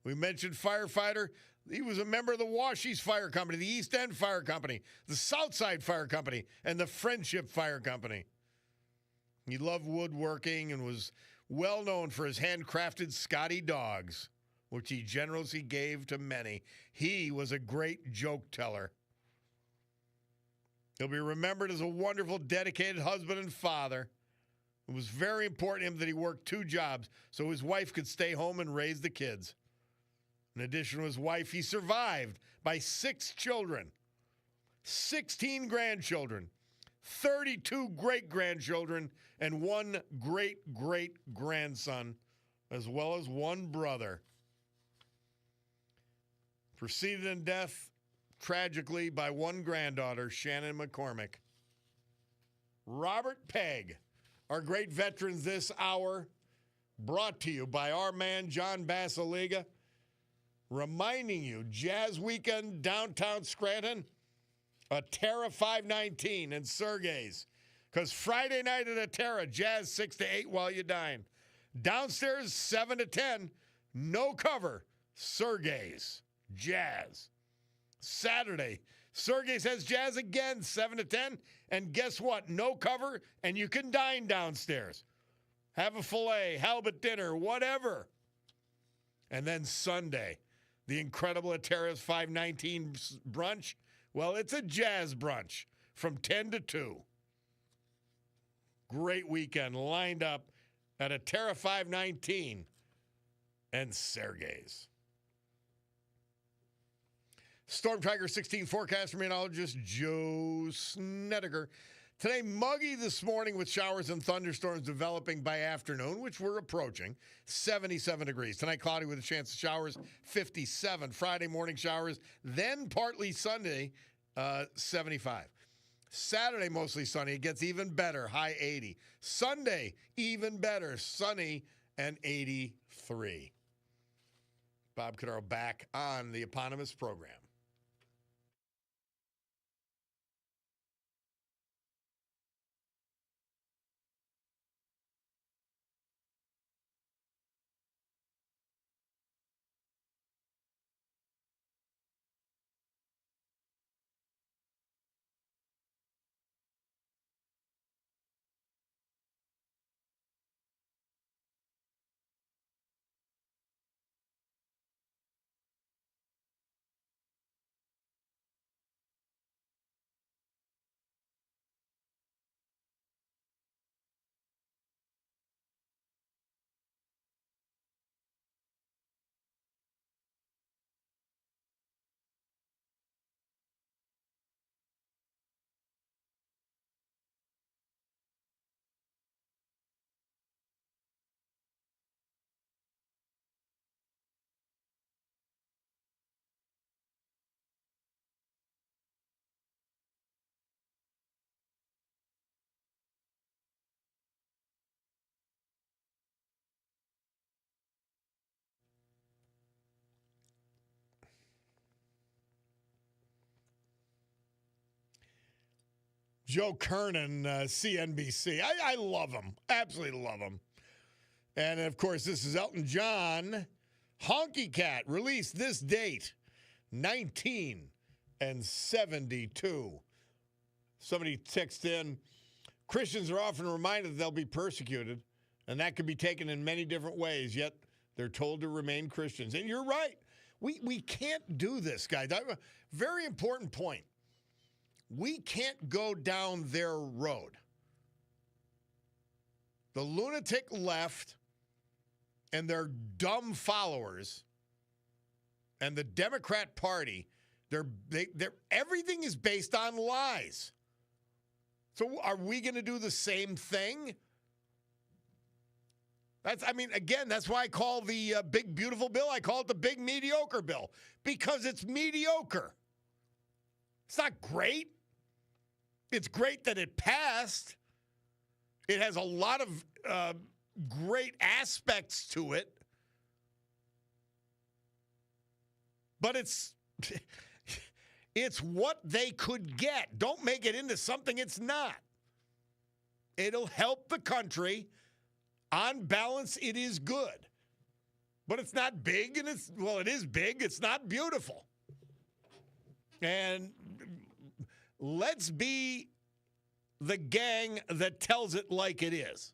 We mentioned firefighter. He was a member of the Washies Fire Company, the East End Fire Company, the Southside Fire Company, and the Friendship Fire Company. He loved woodworking and was well known for his handcrafted Scotty dogs, which he generously gave to many. He was a great joke teller. He'll be remembered as a wonderful, dedicated husband and father. It was very important to him that he worked 2 jobs so his wife could stay home and raise the kids. In addition to his wife, he survived by 6 children, 16 grandchildren, 32 great-grandchildren, and 1 great-great-grandson, as well as 1 brother. Preceded in death, tragically, by 1 granddaughter, Shannon McCormick. Robert Pegg, our great veterans this hour, brought to you by our man John Basiliga, reminding you, Jazz Weekend, downtown Scranton, Atera 519 and Sergey's. Because Friday night at Atera, Jazz 6 to 8 while you dine. Downstairs 7 to 10, no cover, Sergey's. Jazz. Saturday, Sergey says Jazz again, 7 to 10. And guess what? No cover, and you can dine downstairs. Have a filet, halibut dinner, whatever. And then Sunday, the incredible Atara's 519 brunch. Well, it's a Jazz brunch from 10 to 2. Great weekend lined up at Atara 519 and Sergey's. Storm Tracker 16 forecast meteorologist Joe Snedeker. Today, muggy this morning with showers and thunderstorms developing by afternoon, which we're approaching. 77 degrees. Tonight, cloudy with a chance of showers, 57. Friday morning showers, then partly Sunday, 75. Saturday, mostly sunny. It gets even better, high 80. Sunday, even better, sunny and 83. Bob Cordaro back on the eponymous program. Joe Kernan, CNBC. I love him. Absolutely love him. And, of course, this is Elton John. Honky Cat released this date, 1972. Somebody texted in, Christians are often reminded that they'll be persecuted, and that could be taken in many different ways, yet they're told to remain Christians. And you're right. We can't do this, guys. Very important point. We can't go down their road. The lunatic left and their dumb followers and the Democrat Party, they're everything is based on lies. So are we going to do the same thing? That's why I call the big, beautiful bill, I call it the big, mediocre bill, because it's mediocre. It's not great. It's great that it passed. It has a lot of great aspects to it. But it's what they could get. Don't make it into something it's not. It'll help the country. On balance, it is good. But it's not big, and it is big. It's not beautiful. And let's be the gang that tells it like it is.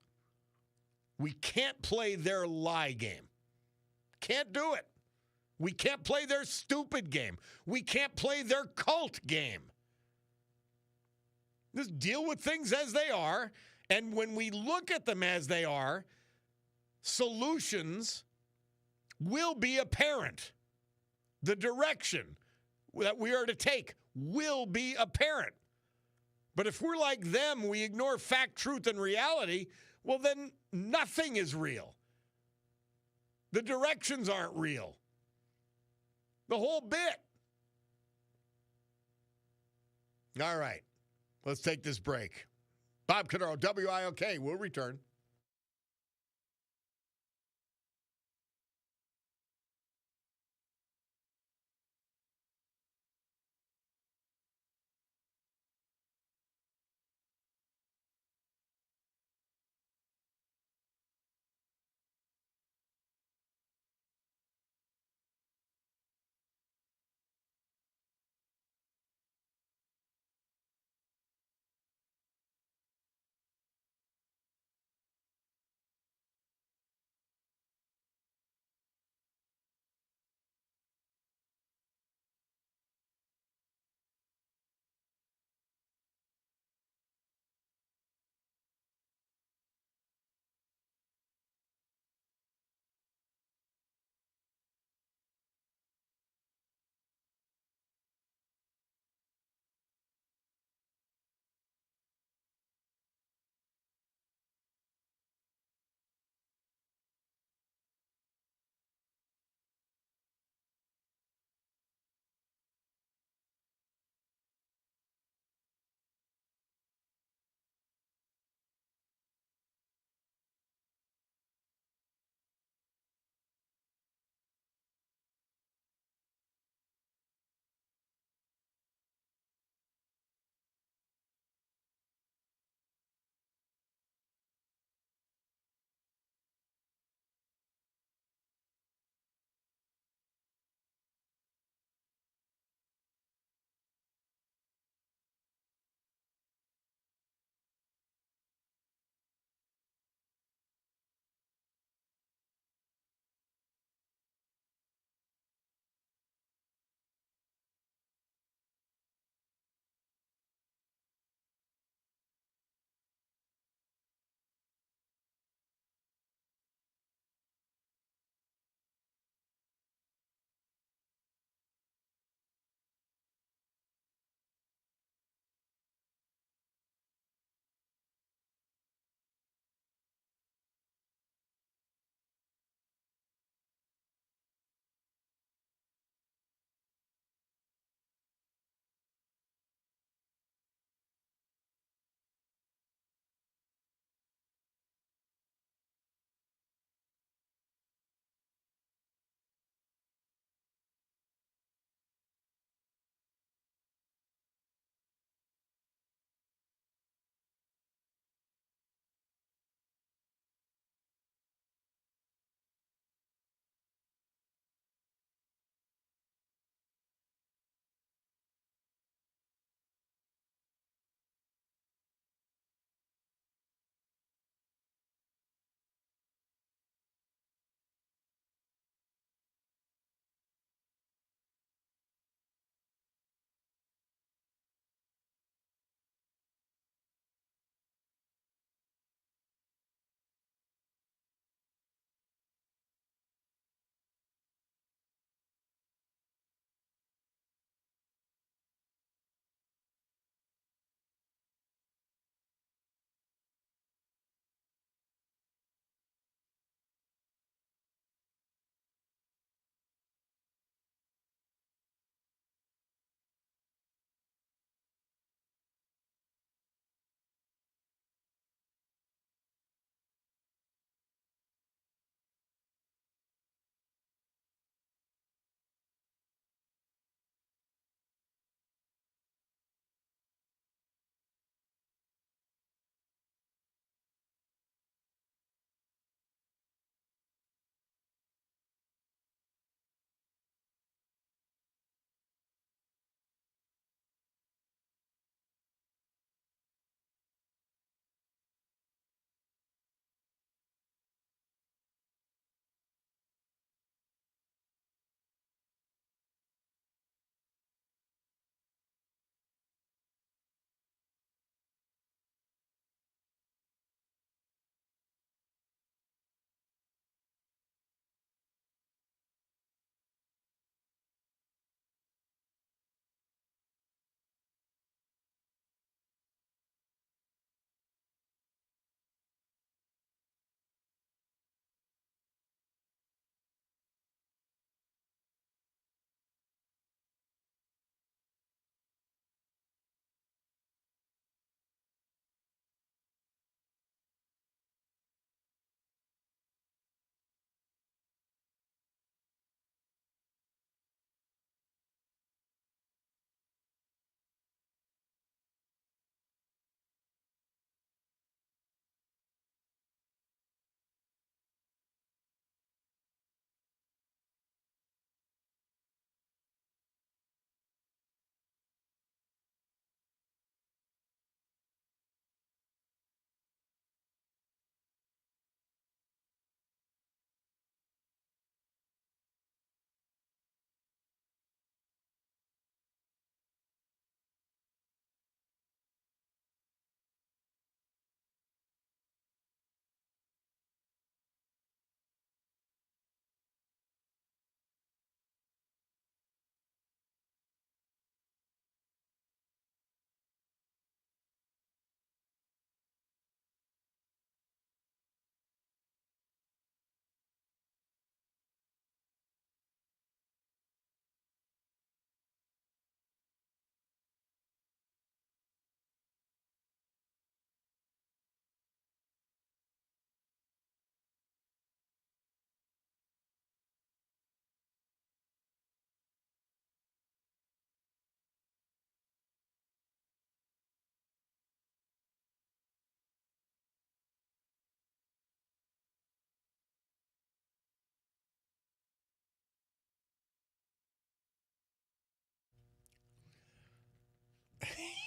We can't play their lie game. Can't do it. We can't play their stupid game. We can't play their cult game. Just deal with things as they are. And when we look at them as they are, solutions will be apparent. The direction that we are to take will be apparent. But if we're like them, we ignore fact, truth, and reality, well, then nothing is real. The directions aren't real. The whole bit. All right. Let's take this break. Bob Cordaro, WILK. We'll return.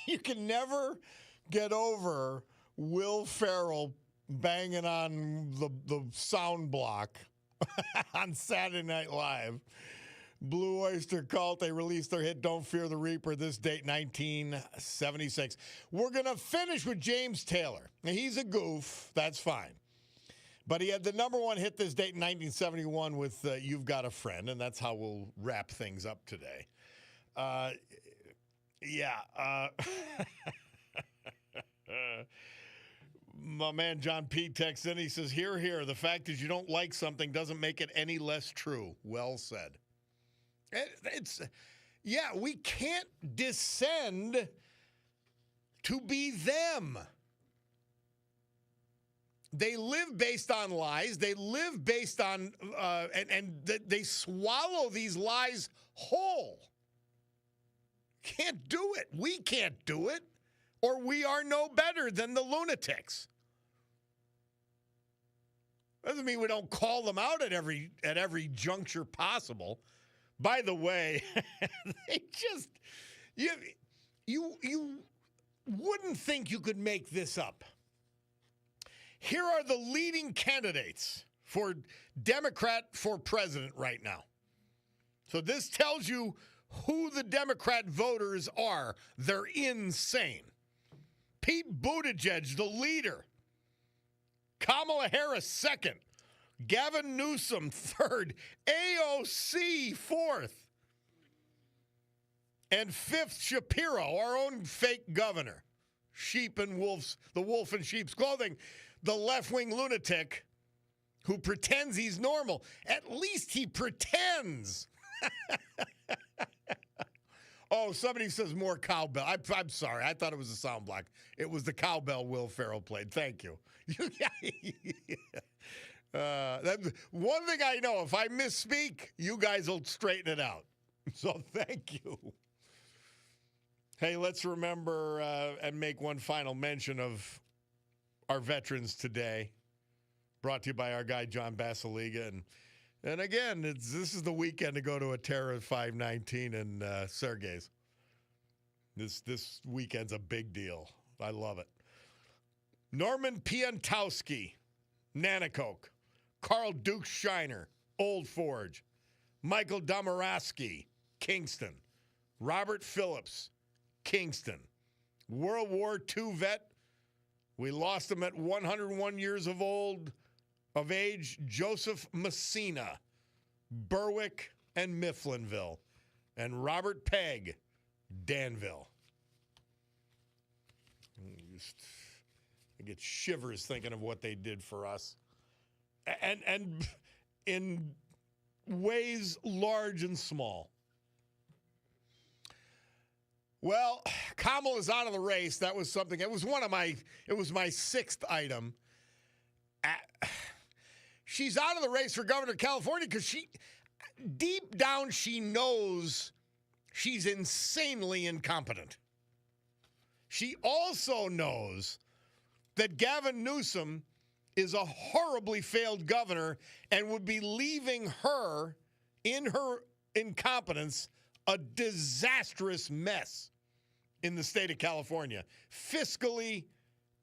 You can never get over Will Ferrell banging on the sound block on Saturday Night Live. Blue Oyster Cult, they released their hit Don't Fear the Reaper, this date 1976. We're going to finish with James Taylor. Now, he's a goof, that's fine. But he had the number one hit this date in 1971 with You've Got a Friend, and that's how we'll wrap things up today. My man John P. texts in, he says, here, the fact is you don't like something doesn't make it any less true. Well said. We can't descend to be them. They live based on lies. They live based on, they swallow these lies whole. Can't do it. We can't do it, or we are no better than the lunatics. Doesn't mean we don't call them out at every juncture possible. By the way, they just you wouldn't think you could make this up. Here are the leading candidates for Democrat for president right now. So this tells you who the Democrat voters are. They're insane. Pete Buttigieg, the leader. Kamala Harris, second. Gavin Newsom, third. AOC, fourth. And fifth, Shapiro, our own fake governor. Sheep and wolves, the wolf in sheep's clothing. The left-wing lunatic who pretends he's normal. At least he pretends. Oh, somebody says more cowbell. I'm sorry. I thought it was a sound block. It was the cowbell Will Ferrell played. Thank you. That's one thing I know. If I misspeak, you guys will straighten it out. So thank you. Hey, let's remember and make one final mention of our veterans today. Brought to you by our guy, John Basiliga. And again, this is the weekend to go to a Terra 519 in Sergey's. This weekend's a big deal. I love it. Norman Piantowski, Nanacoke. Carl Duke Shiner, Old Forge. Michael Domorowski, Kingston. Robert Phillips, Kingston. World War II vet. We lost him at 101 years of age, Joseph Messina, Berwick and Mifflinville, and Robert Pegg, Danville. I get shivers thinking of what they did for us. And in ways large and small. Well, Kamala's out of the race. That was something. It was my sixth item. She's out of the race for governor of California because deep down, she knows she's insanely incompetent. She also knows that Gavin Newsom is a horribly failed governor and would be leaving her, in her incompetence, a disastrous mess in the state of California, fiscally,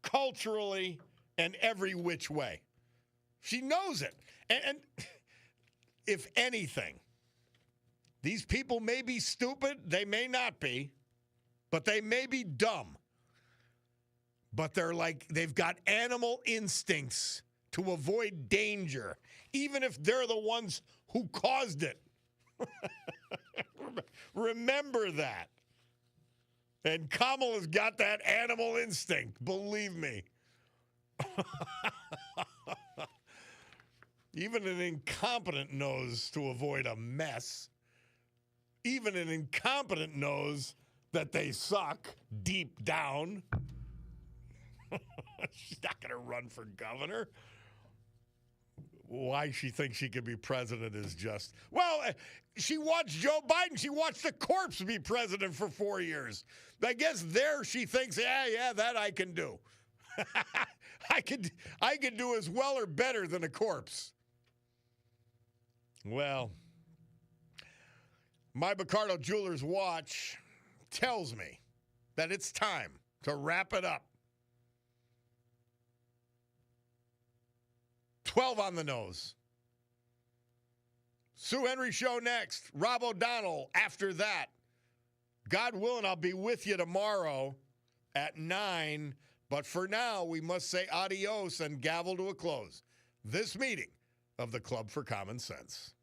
culturally, and every which way. She knows it. And if anything, these people may be stupid, they may not be, but they may be dumb. But they've got animal instincts to avoid danger, even if they're the ones who caused it. Remember that. And Kamala's got that animal instinct, believe me. Even an incompetent knows to avoid a mess. Even an incompetent knows that they suck deep down. She's not going to run for governor. Why she thinks she could be president is just... Well, she watched Joe Biden. She watched the corpse be president for 4 years. I guess there she thinks, yeah, that I can do. I could do as well or better than a corpse. Well, my Bacardo Jewelers watch tells me that it's time to wrap it up. 12 on the nose. Sue Henry Show next. Rob O'Donnell after that. God willing, I'll be with you tomorrow at 9. But for now, we must say adios and gavel to a close this meeting of the Club for Common Sense.